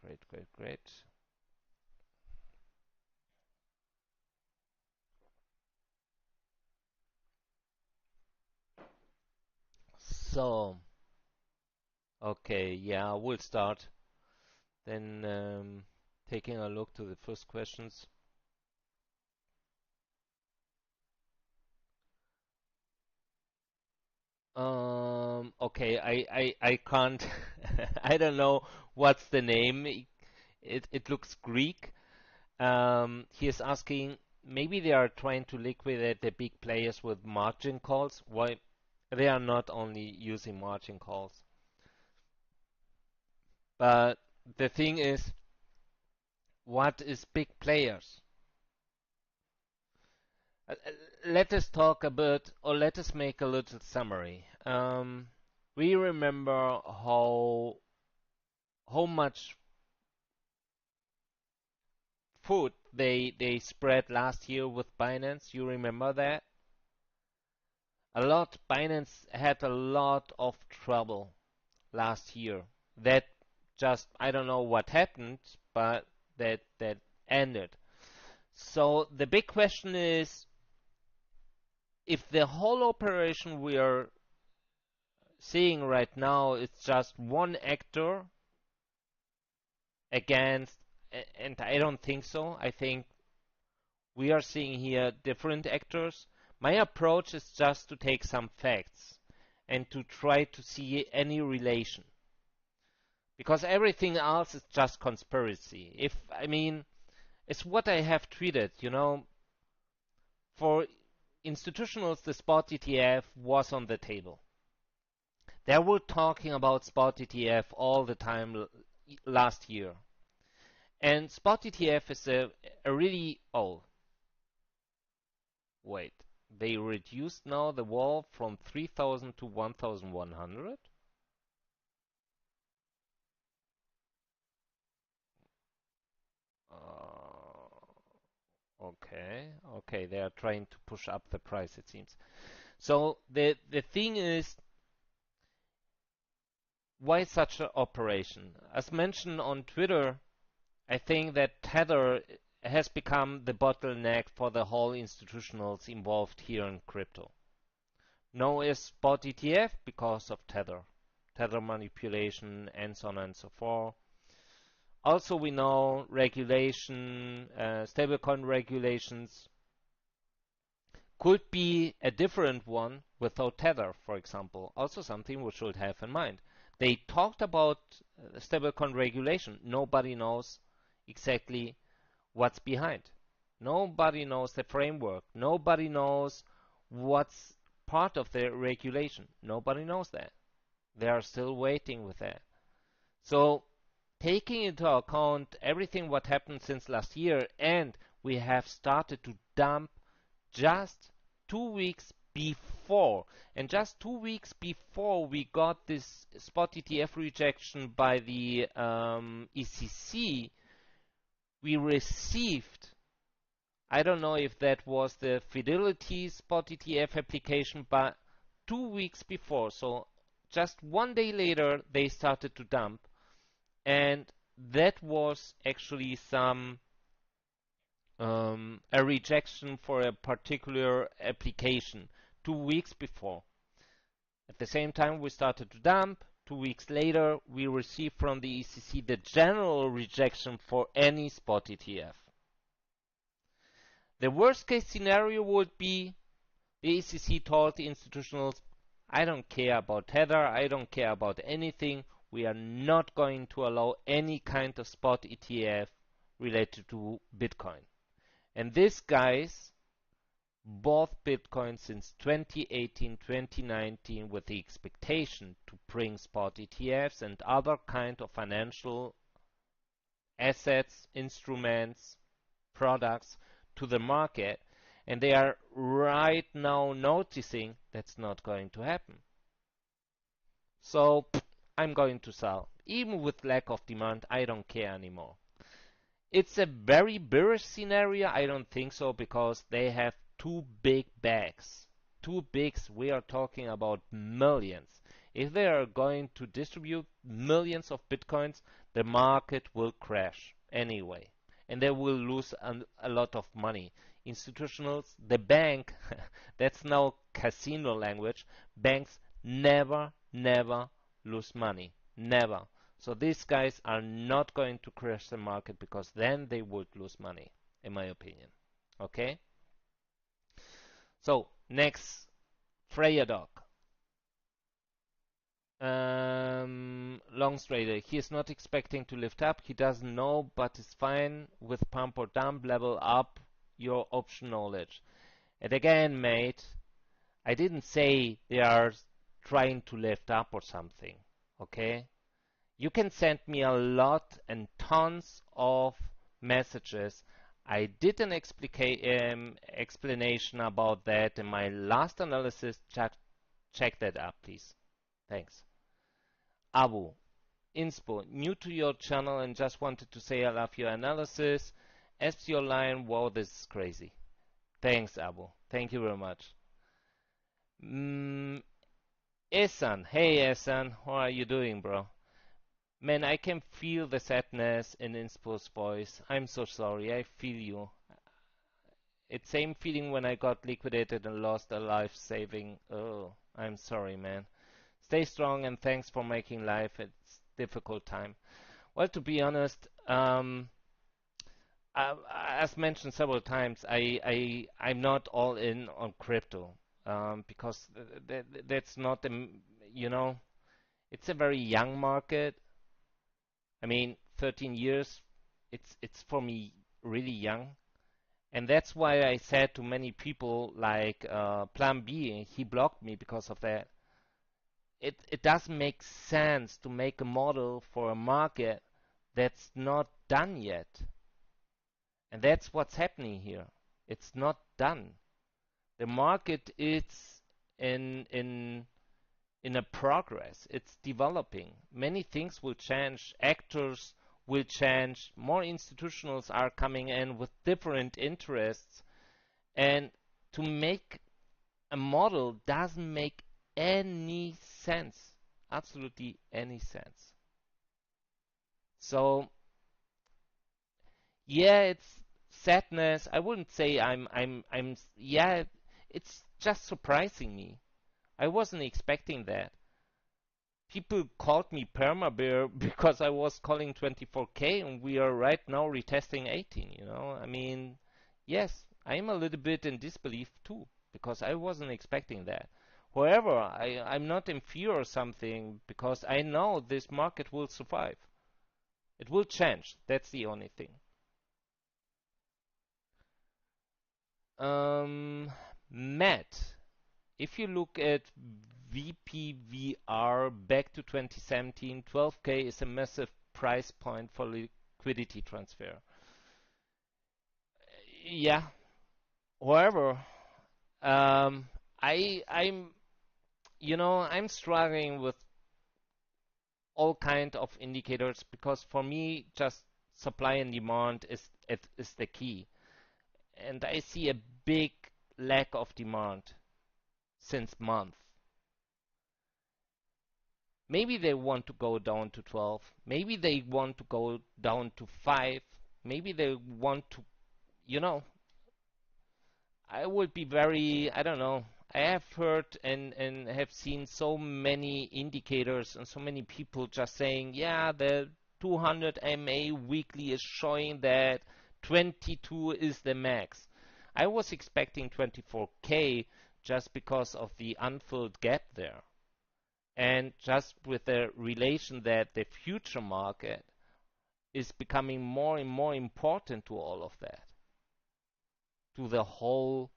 Great, great, great. So, okay, yeah, we'll start. Then taking a look to the first questions. Okay, I can't, I don't know what's the name. It looks Greek. He is asking, maybe they are trying to liquidate the big players with margin calls. Why? They are not only using margin calls. But the thing is, what is big players? Let us talk a bit, or let us make a little summary. We remember how much food they spread last year with Binance. You remember that? A lot. Binance had a lot of trouble last year. That just I don't know what happened, but that ended. So the big question is if the whole operation we are seeing right now is just one actor against, and I don't think so. I think we are seeing here different actors. My approach is just to take some facts and to try to see any relation. Because everything else is just conspiracy. I mean, it's what I have tweeted, for institutionals, the spot ETF was on the table. They were talking about spot ETF all the time last year. And spot ETF is a really, oh, wait, they reduced now the wall from 3,000 to 1,100? Okay, they are trying to push up the price, it seems. So the thing is, why such an operation? As mentioned on Twitter, I think that Tether has become the bottleneck for the whole institutionals involved here in crypto. No is spot ETF because of Tether manipulation, and so on and so forth. Also, we know regulation, stablecoin regulations could be a different one without Tether, for example. Also, something we should have in mind. They talked about stablecoin regulation. Nobody knows exactly what's behind. Nobody knows the framework. Nobody knows what's part of the regulation. Nobody knows that. They are still waiting with that. So, taking into account everything what happened since last year, and we have started to dump just 2 weeks before. And just 2 weeks before we got this spot ETF rejection by the ECC, we received, I don't know if that was the Fidelity spot ETF application, but 2 weeks before, so just one day later, they started to dump. And that was actually a rejection for a particular application 2 weeks before. At the same time, we started to dump. 2 weeks later, we received from the ECC the general rejection for any spot ETF. The worst case scenario would be the ECC told the institutionals, I don't care about Tether, I don't care about anything. We are not going to allow any kind of spot ETF related to Bitcoin. And these guys bought Bitcoin since 2018, 2019 with the expectation to bring spot ETFs and other kind of financial assets, instruments, products to the market. And they are right now noticing that's not going to happen. So I'm going to sell. Even with lack of demand, I don't care anymore. It's a very bearish scenario. I don't think so, because they have too big bags. Too big, we are talking about millions. If they are going to distribute millions of Bitcoins, the market will crash anyway. And they will lose a lot of money. Institutionals, the bank, that's now casino language, banks never lose money. Never. So these guys are not going to crash the market, because then they would lose money, in my opinion. Okay? So, next, Freya Dog. Long trader. He is not expecting to lift up. He doesn't know, but is fine with pump or dump. Level up your option knowledge. And again, mate, I didn't say they are trying to lift up or something. Okay? You can send me a lot and tons of messages. I did an explanation about that in my last analysis. Check that up, please. Thanks. Abu, Inspo, new to your channel and just wanted to say I love your analysis. As your line, wow, this is crazy. Thanks, Abu. Thank you very much. Ehsan, hey Ehsan, how are you doing, bro? Man, I can feel the sadness in Inspo's voice. I'm so sorry, I feel you. It's same feeling when I got liquidated and lost a life-saving. Oh, I'm sorry, man. Stay strong and thanks for making life. It's difficult time. Well, to be honest, as mentioned several times, I'm not all in on crypto, because that's not you know, it's a very young market. I mean, 13 years, it's for me really young. And that's why I said to many people like Plan B, he blocked me because of that. It doesn't make sense to make a model for a market that's not done yet. And that's what's happening here. It's not done. The market is in a progress. It's developing. Many things will change. Actors will change. More institutionals are coming in with different interests. And to make a model doesn't make any sense. Absolutely any sense. So, yeah, it's sadness. I wouldn't say yeah, it's just surprising me. I wasn't expecting that. People called me perma-bear because I was calling 24K and we are right now retesting 18, you know? I mean, yes, I'm a little bit in disbelief too, because I wasn't expecting that. However, I'm not in fear or something, because I know this market will survive. It will change. That's the only thing. Matt, if you look at VPVR back to 2017, 12K is a massive price point for liquidity transfer. Yeah, However, um, I'm I'm struggling with all kind of indicators because for me, just supply and demand is the key, and I see a big lack of demand since months. Maybe they want to go down to 12. Maybe they want to go down to 5. Maybe they want to, you know, I would be very, I don't know. I have heard and have seen so many indicators and so many people just saying, yeah, the 200 MA weekly is showing that 22 is the max. I was expecting 24K just because of the unfilled gap there. And just with the relation that the future market is becoming more and more important to all of that, to the whole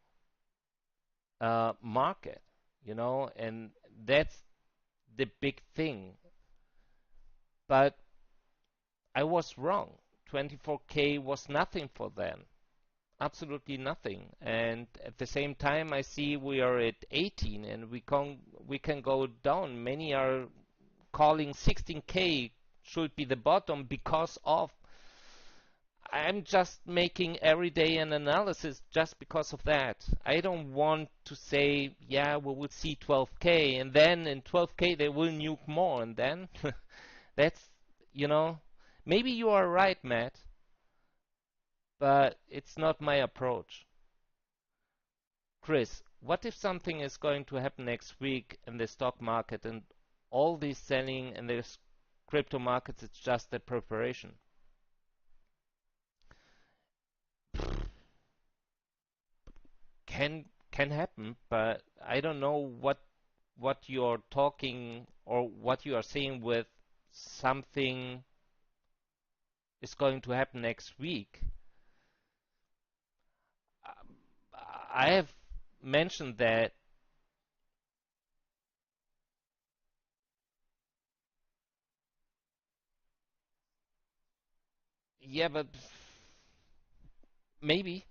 market, and that's the big thing. But I was wrong. 24K was nothing for them, absolutely nothing. And at the same time, I see we are at 18, and we can go down. Many are calling 16K should be the bottom because of. I'm just making every day an analysis just because of that. I don't want to say, yeah, we will see 12K, and then in 12K they will nuke more, and then that's, you know, maybe you are right, Matt, but it's not my approach. Chris, what if something is going to happen next week in the stock market and all this selling in the crypto markets, it's just a preparation? Can happen, but I don't know what you're talking or what you are saying with something is going to happen next week. Um, I have mentioned that, yeah, but maybe.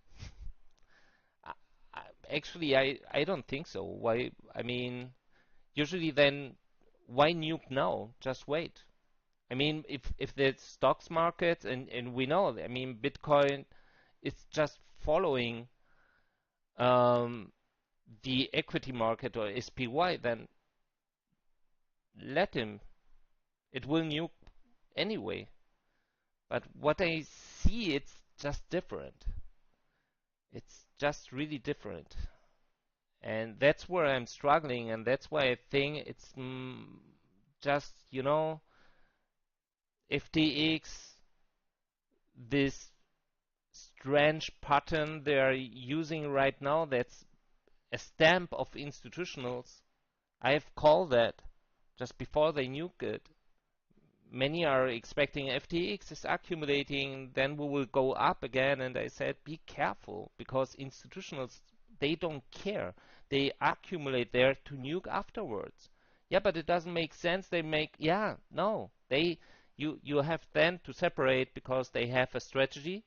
I, actually, I don't think so. Why? I mean, usually then, why nuke now? Just wait. I mean, if the stocks market and we know, I mean, Bitcoin is just following um, the equity market or SPY, then let him. It will nuke anyway. But what I see, it's just different. It's just really different. And that's where I'm struggling, and that's why I think it's just, FTX, this strange pattern they are using right now, that's a stamp of institutionals. I have called that just before they nuke it. Many are expecting FTX is accumulating, then we will go up again. And I said, be careful because institutionals, they don't care. They accumulate there to nuke afterwards. Yeah, but it doesn't make sense. Yeah, no, you have then to separate because they have a strategy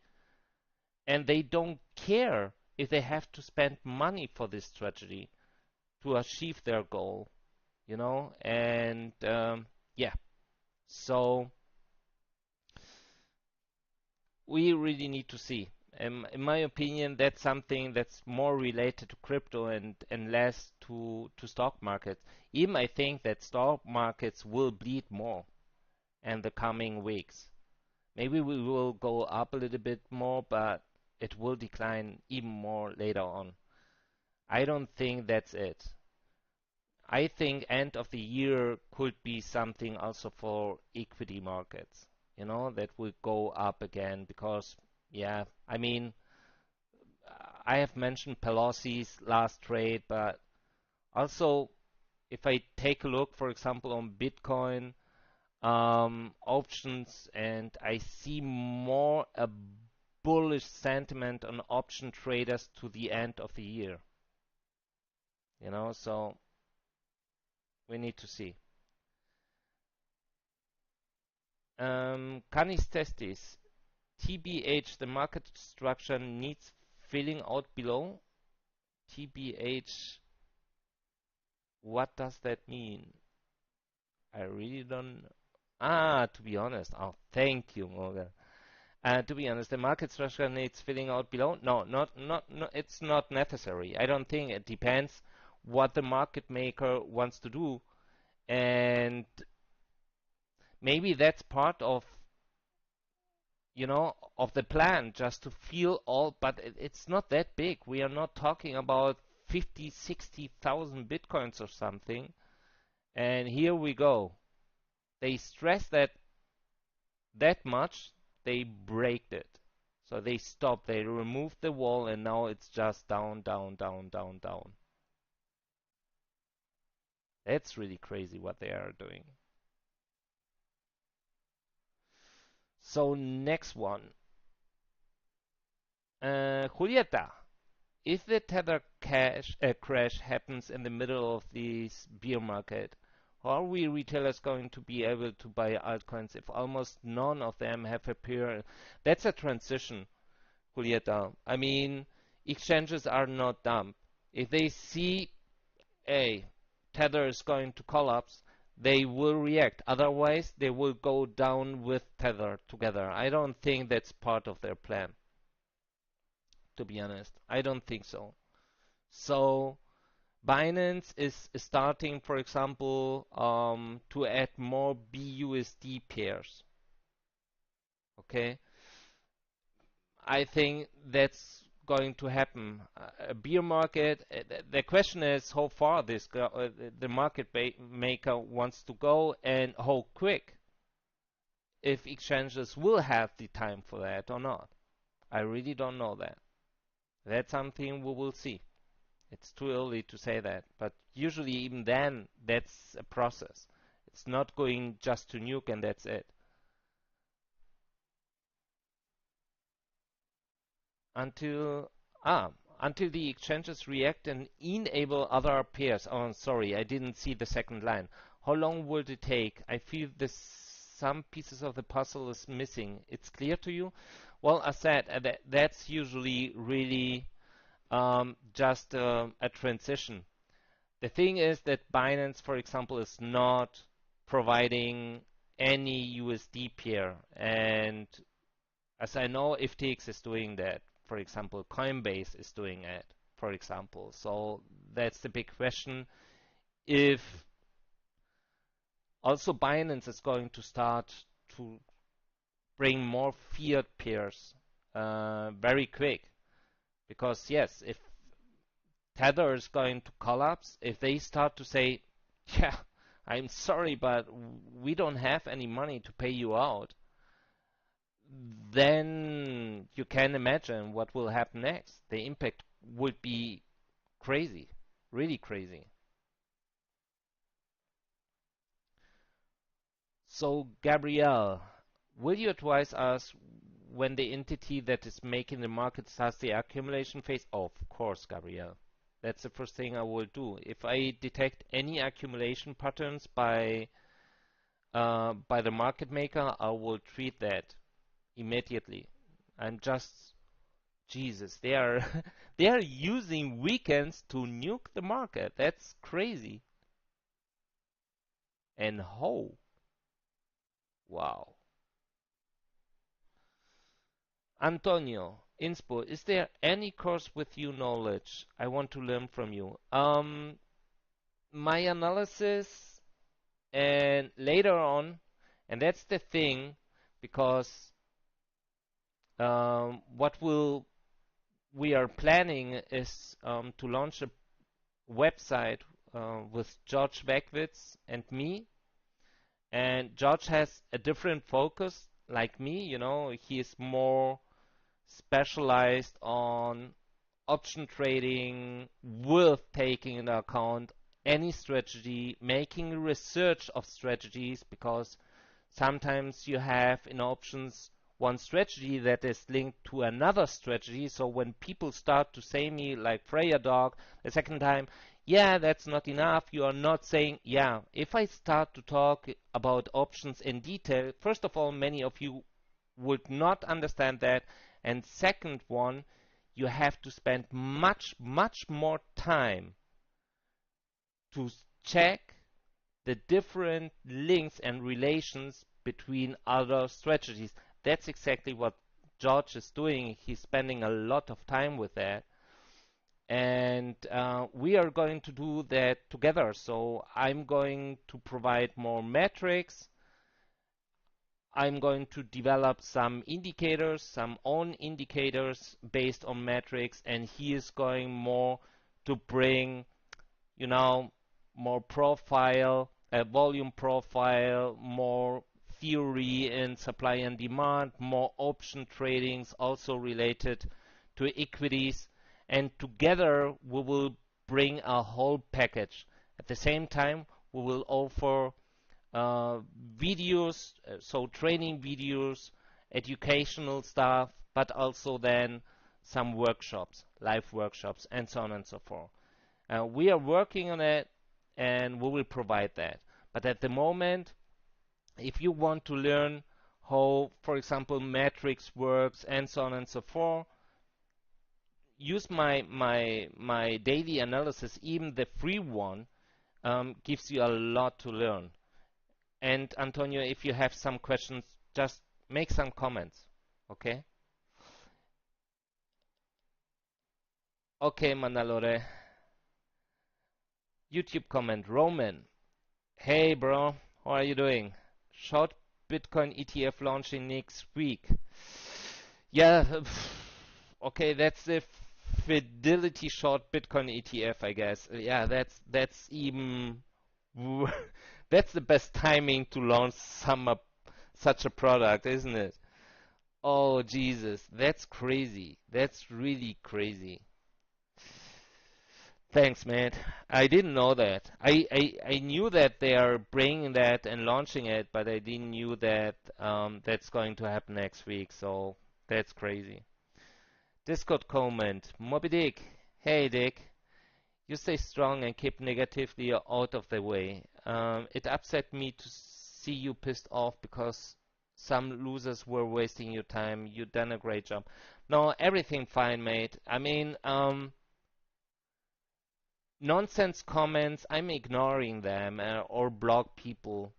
and they don't care if they have to spend money for this strategy to achieve their goal, and yeah. So we really need to see. In my opinion, that's something that's more related to crypto and less to stock markets. Even I think that stock markets will bleed more in the coming weeks. Maybe we will go up a little bit more, but it will decline even more later on. I don't think that's it. I think end of the year could be something also for equity markets, that will go up again because, yeah, I mean, I have mentioned Pelosi's last trade, but also if I take a look, for example, on Bitcoin options, and I see more a bullish sentiment on option traders to the end of the year, so we need to see. Canis testis. TBH, the market structure needs filling out below. TBH, what does that mean? I really don't. To be honest. Oh, thank you, Morgan. To be honest, the market structure needs filling out below. No, no, it's not necessary. I don't think it depends what the market maker wants to do. And maybe that's part of the plan, just to feel all, but it's not that big. We are not talking about 50, 60,000 Bitcoins or something. And here we go. They stress that much, they break it. So they stopped, they removed the wall, and now it's just down, down, down, down, down. That's really crazy what they are doing. So next one. Julieta, if the Tether crash happens in the middle of this bear market, how are we retailers going to be able to buy altcoins if almost none of them have appeared? That's a transition, Julieta. I mean, exchanges are not dumb. If they see a Tether is going to collapse, they will react. Otherwise, they will go down with Tether together. I don't think that's part of their plan, to be honest. I don't think so. So Binance is starting, for example, to add more BUSD pairs. Okay, I think that's going to happen. A bear market. The question is how far the market maker wants to go and how quick. If exchanges will have the time for that or not, I really don't know that. That's something we will see. It's too early to say that, but usually even then, that's a process. It's not going just to nuke and that's it. Until until the exchanges react and enable other pairs. Oh, sorry, I didn't see the second line. How long will it take? I feel this some pieces of the puzzle is missing. It's clear to you? Well, I said that's usually really just a transition. The thing is that Binance, for example, is not providing any USD pair, and as I know, FTX is doing that. For example, Coinbase is doing it, for example. So that's the big question. If also Binance is going to start to bring more fiat pairs very quick. Because yes, if Tether is going to collapse, if they start to say, yeah, I'm sorry, but we don't have any money to pay you out, then you can imagine what will happen next. The impact would be crazy, really crazy. So, Gabrielle, will you advise us when the entity that is making the market starts the accumulation phase? Oh, of course, Gabrielle. That's the first thing I will do. If I detect any accumulation patterns by the market maker, I will treat that immediately. I'm just Jesus. They are they are using weekends to nuke the market. That's crazy. And how? Wow. Antonio, Inspo, is there any course with you knowledge? I want to learn from you. My analysis and later on, and that's the thing, because what we are planning is to launch a website with George Wegwitz and me. And George has a different focus, like me. He is more specialized on option trading with taking into account any strategy, making research of strategies, because sometimes you have in options one strategy that is linked to another strategy. So when people start to say me like Freya Dog the second time, yeah, that's not enough. You are not saying, yeah, if I start to talk about options in detail, first of all, many of you would not understand that. And second one, you have to spend much, much more time to check the different links and relations between other strategies. That's exactly what George is doing. He's spending a lot of time with that. And we are going to do that together. So I'm going to provide more metrics. I'm going to develop some indicators, some own indicators based on metrics, and he is going more to bring, you know, more profile, volume profile, more theory in supply and demand, more option tradings also related to equities, and together we will bring a whole package. At the same time, we will offer videos, so training videos, educational stuff, but also then some workshops, live workshops, and so on and so forth. We are working on it, and we will provide that. But at the moment, if you want to learn how, for example, metrics works and so on and so forth, use my daily analysis. Even the free one gives you a lot to learn. And Antonio, if you have some questions, just make some comments. Okay? Okay, Manalore. YouTube comment, Roman. Hey, bro. How are you doing? Short Bitcoin ETF launching next week. Yeah, okay, that's the Fidelity short Bitcoin ETF, I guess. Yeah, that's even that's the best timing to launch such a product, isn't it? Oh, Jesus, that's crazy. That's really crazy. Thanks, man. I didn't know that. I knew that they are bringing that and launching it, but I didn't knew that that's going to happen next week. So that's crazy. Discord comment. Moby Dick. Hey, Dick. You stay strong and keep negatively out of the way. It upset me to see you pissed off because some losers were wasting your time. You done a great job. No, everything fine, mate. I mean, nonsense comments, I'm ignoring them or block people.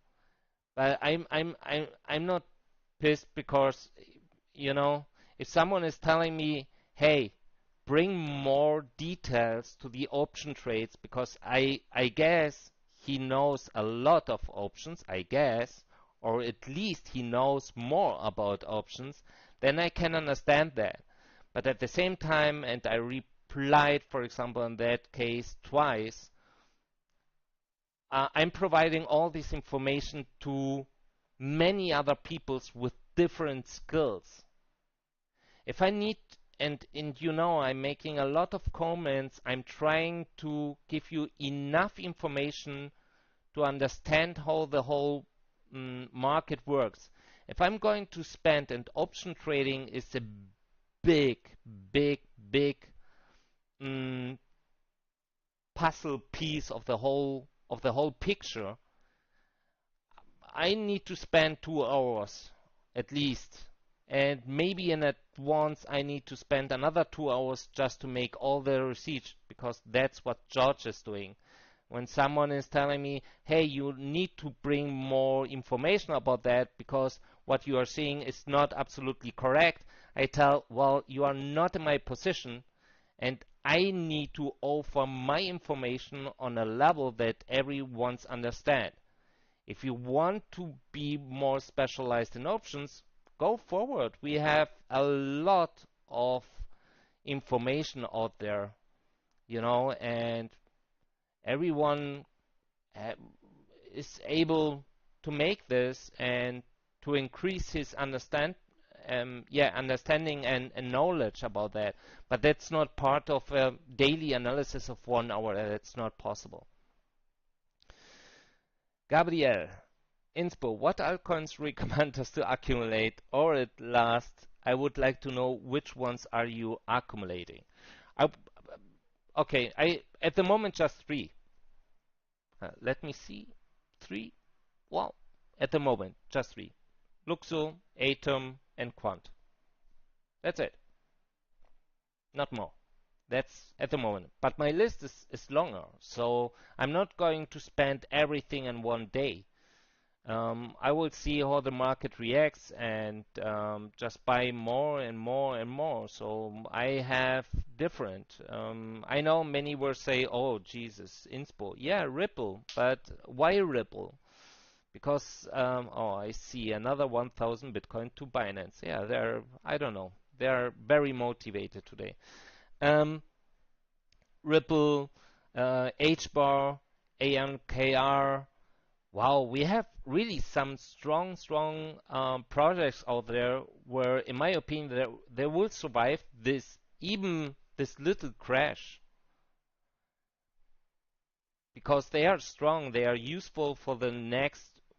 But I'm not pissed because, you know, if someone is telling me, hey, bring more details to the option trades, because I guess he knows a lot of options, I guess, or at least he knows more about options, then I can understand that. But at the same time, and I replied, for example, in that case twice, I'm providing all this information to many other peoples with different skills. If I need, and you know, I'm making a lot of comments, I'm trying to give you enough information to understand how the whole market works. If I'm going to spend, and option trading is a big, big, big puzzle piece of the whole picture, I need to spend 2 hours at least, and maybe in advance I need to spend another 2 hours just to make all the receipts, because that's what George is doing. When someone is telling me, hey, you need to bring more information about that because what you are seeing is not absolutely correct, I tell, well, you are not in my position, and I need to offer my information on a level that everyone's understand. If you want to be more specialized in options, go forward. We have a lot of information out there, you know, and everyone is able to make this and to increase his understanding and knowledge about that. But that's not part of a daily analysis of 1 hour. That's not possible. Gabriel, Inspo, what altcoins recommend us to accumulate? Or at last, I would like to know which ones are you accumulating? I, okay, at the moment just 3. Let me see. 3? Well, at the moment just 3. Luxo, Atom, and Quant. That's it. not more. That's at the moment. But my list is longer, so I'm not going to spend everything in one day. I will see how the market reacts and just buy more and more and more. So I have different. I know many will say, "Oh, Jesus, Inspo." Yeah, Ripple, but why Ripple? Because oh, I see another 1,000 Bitcoin to Binance. Yeah, I don't know. They're very motivated today. Um, Ripple, HBAR, AMKR. Wow, we have really some strong projects out there where, in my opinion, they will survive this, even this little crash, because they are strong, they are useful for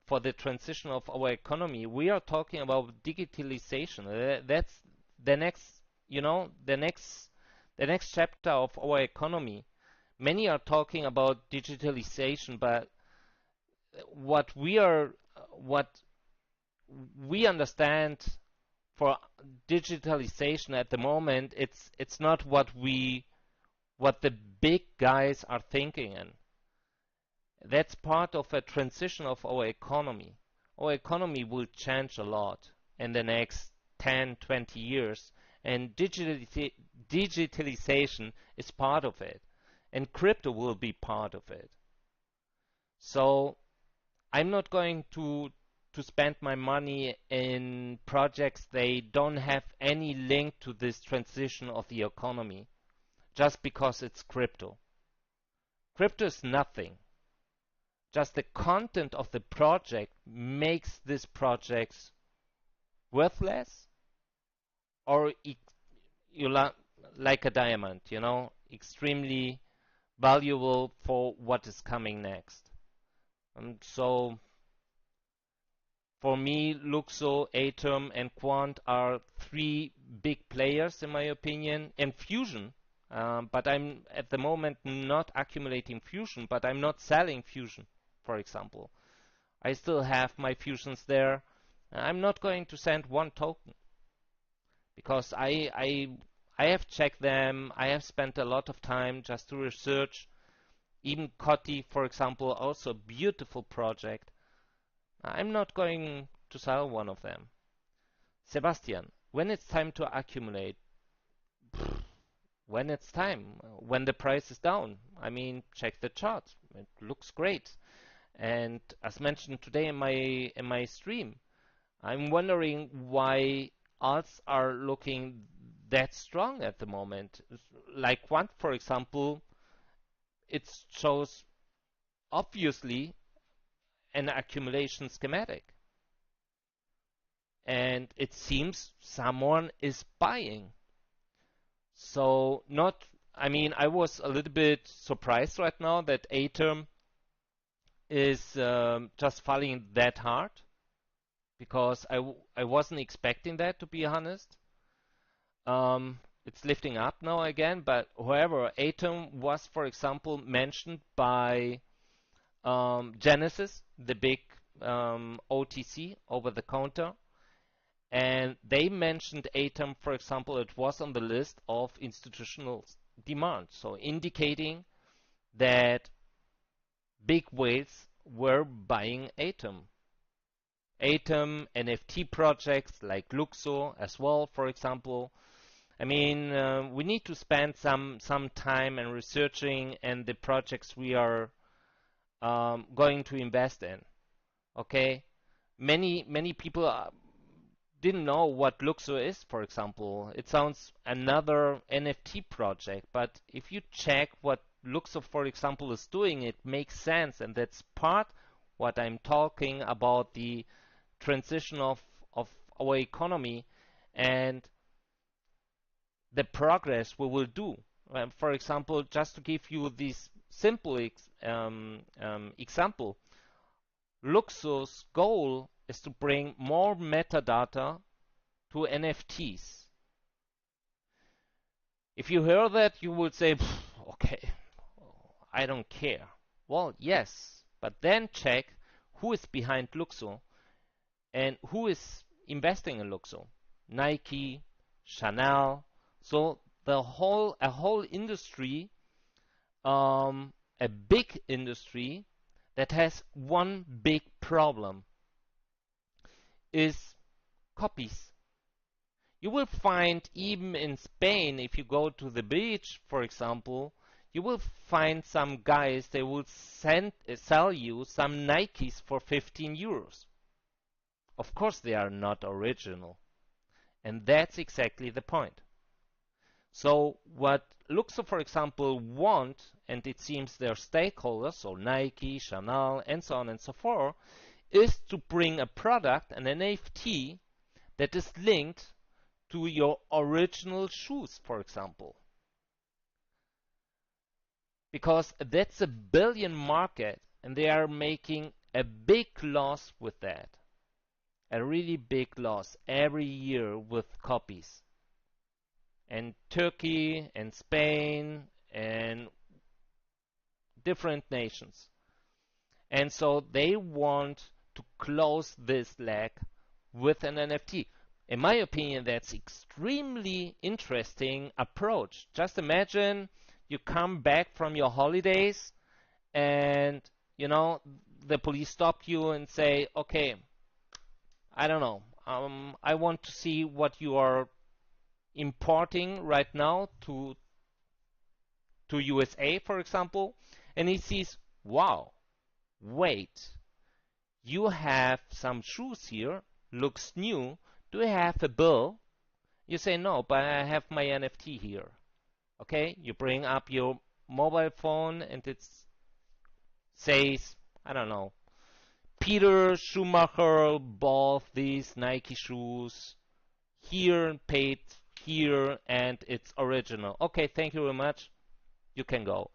for the transition of our economy. We are talking about digitalization. That's the next, the next chapter of our economy. Many are talking about digitalization, but what we are, what we understand for digitalization at the moment, it's not what the big guys are thinking in. That's part of a transition of our economy. Our economy will change a lot in the next 10, 20 years, and digitalization is part of it, and crypto will be part of it. So I'm not going to spend my money in projects they don't have any link to this transition of the economy just because it's crypto. Crypto is nothing. Just the content of the project makes this project worthless, or you like a diamond, extremely valuable for what is coming next. And so for me, Luxo, Atom, and Quant are three big players in my opinion, and Fusion. But I'm at the moment not accumulating Fusion, but I'm not selling Fusion, for example. I still have my Fusions there. I'm not going to send one token because I have checked them. I have spent a lot of time just to research. Even Kotti, for example, also a beautiful project. I'm not going to sell one of them. Sebastian, when it's time to accumulate, when it's time, when the price is down, I mean, check the chart. It looks great. And as mentioned today in my stream, I'm wondering why alts are looking that strong at the moment. Like Quant, for example, it shows obviously an accumulation schematic. And it seems someone is buying. So not, I mean, I was a little bit surprised right now that Atom is just falling that hard because I wasn't expecting that, to be honest. It's lifting up now again, but however, Atom was, for example, mentioned by Genesis, the big OTC, over the counter. And they mentioned Atom, for example, it was on the list of institutional demand, so indicating that big whales were buying Atom. Atom, NFT projects like Luxo as well, for example. I mean, we need to spend some time in researching and the projects we are going to invest in. Okay, many people didn't know what Luxo is, for example. It sounds another NFT project, but if you check what Luxo, for example, is doing, it makes sense, and that's part what I'm talking about, the transition of our economy and the progress we will do. For example, just to give you this simple example, Luxo's goal is to bring more metadata to NFTs. If you hear that, you would say, okay, I don't care. Well, yes, but then check who is behind Luxo and who is investing in Luxo. Nike, Chanel. So a whole industry, a big industry that has one big problem is copies. You will find even in Spain, if you go to the beach, for example, you will find some guys, they will sell you some Nikes for 15 euros. Of course, they are not original. And that's exactly the point. So what Luxo, for example, want, and it seems their stakeholders, so Nike, Chanel, and so on and so forth, is to bring a product, an NFT, that is linked to your original shoes, for example. Because that's a billion market, and they are making a big loss with that. A really big loss every year with copies. And Turkey and Spain and different nations. And so they want to close this leg with an NFT. In my opinion, that's extremely interesting approach. Just imagine you come back from your holidays and, you know, the police stop you and say, okay, I don't know, I want to see what you are importing right now to USA, for example, and he sees, wow, wait, you have some shoes here, looks new, do you have a bill? You say, no, but I have my NFT here. Okay, you bring up your mobile phone and it says, I don't know, Peter Schumacher bought these Nike shoes here, paid here, and it's original. Okay, thank you very much. You can go.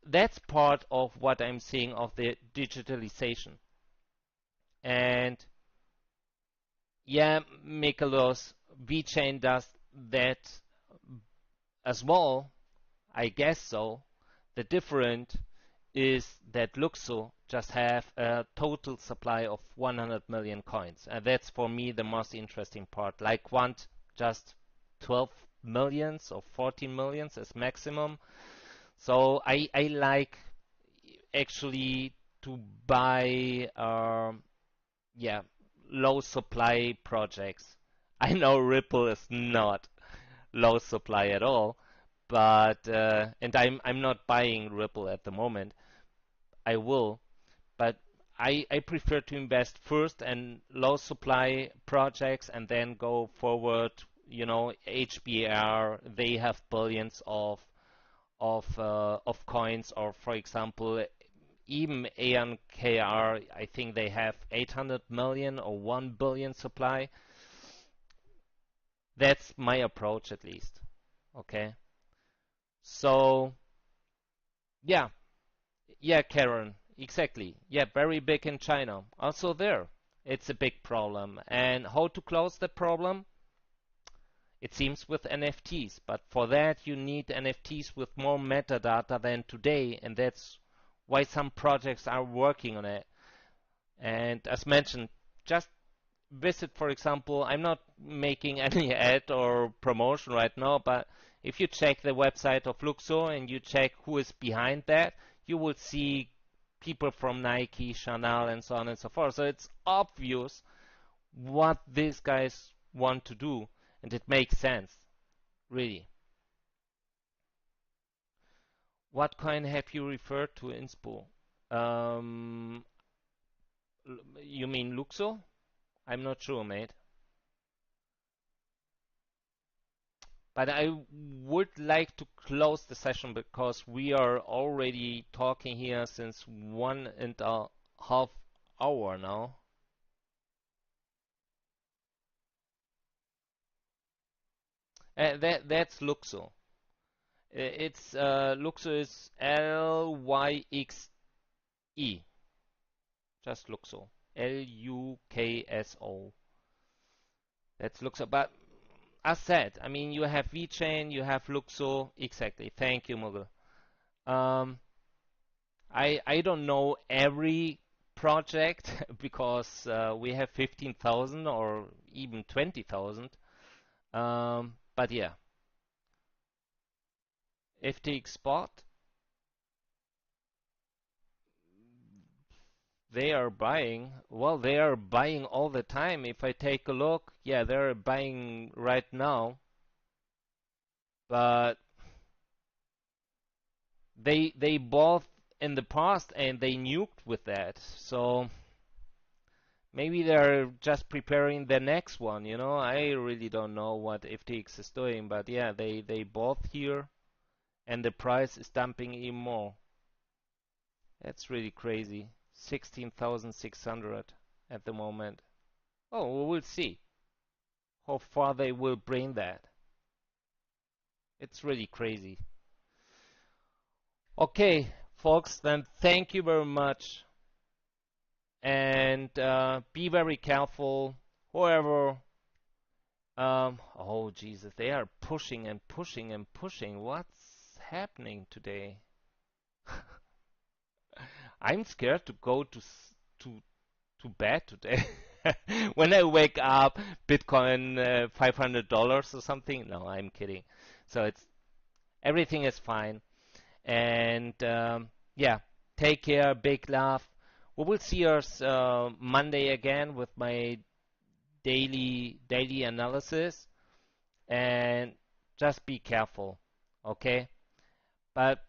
That's part of what I'm seeing of the digitalization. And yeah, Mikolos, VeChain does that as well. I guess so. The difference is that Luxo just have a total supply of 100 million coins. And that's for me the most interesting part. Like Quant, just 12 millions or 14 millions as maximum. So I like actually to buy yeah, low supply projects. I know Ripple is not low supply at all, but and I'm not buying Ripple at the moment. I will, but I prefer to invest first in low supply projects and then go forward. You know, HBR, they have billions of coins, or for example, even ANKR, I think they have 800 million or 1 billion supply. That's my approach, at least. Okay. So, yeah, yeah, Karen, exactly. Yeah, very big in China. Also there, it's a big problem. And how to close the problem? It seems with NFTs, but for that you need NFTs with more metadata than today, and that's why some projects are working on it. And as mentioned, just visit, for example, I'm not making any ad or promotion right now, but if you check the website of Luxo and you check who is behind that, you will see people from Nike, Chanel, and so on and so forth. So it's obvious what these guys want to do, and it makes sense, really. What coin have you referred to, Inspo? Um, you mean Luxo? I'm not sure, mate. But I would like to close the session because we are already talking here since 1.5 hour now. That's Luxo. It's Luxo is Lyxe. Just Luxo. Lukso. That's Luxo. But as said, I mean, you have VeChain, you have Luxo. Exactly. Thank you, Mughal. Um, I don't know every project because we have 15,000 or even 20,000. But yeah, FTX spot, they are buying. Well, they are buying all the time. If I take a look, yeah, they're buying right now, but they bought in the past and they nuked with that. So maybe they're just preparing the next one, you know? I really don't know what FTX is doing, but yeah, they bought here and the price is dumping even more. That's really crazy. 16,600 at the moment. Oh, we will see how far they will bring that. It's really crazy. Okay, folks, then thank you very much. And be very careful. Whoever. Oh, Jesus, they are pushing and pushing and pushing. What's happening today? I'm scared to go to bed today. When I wake up, Bitcoin $500 or something. No, I'm kidding. So it's everything is fine. And yeah, take care. Big love. We will see us Monday again with my daily analysis. And just be careful, okay? But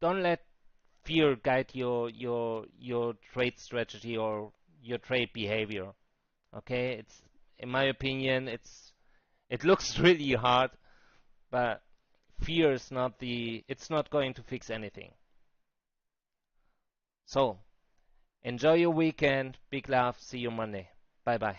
don't let fear guide your trade strategy or your trade behavior. Okay, it's in my opinion, it looks really hard, but fear is not it's not going to fix anything. So enjoy your weekend. Big love. See you Monday. Bye bye.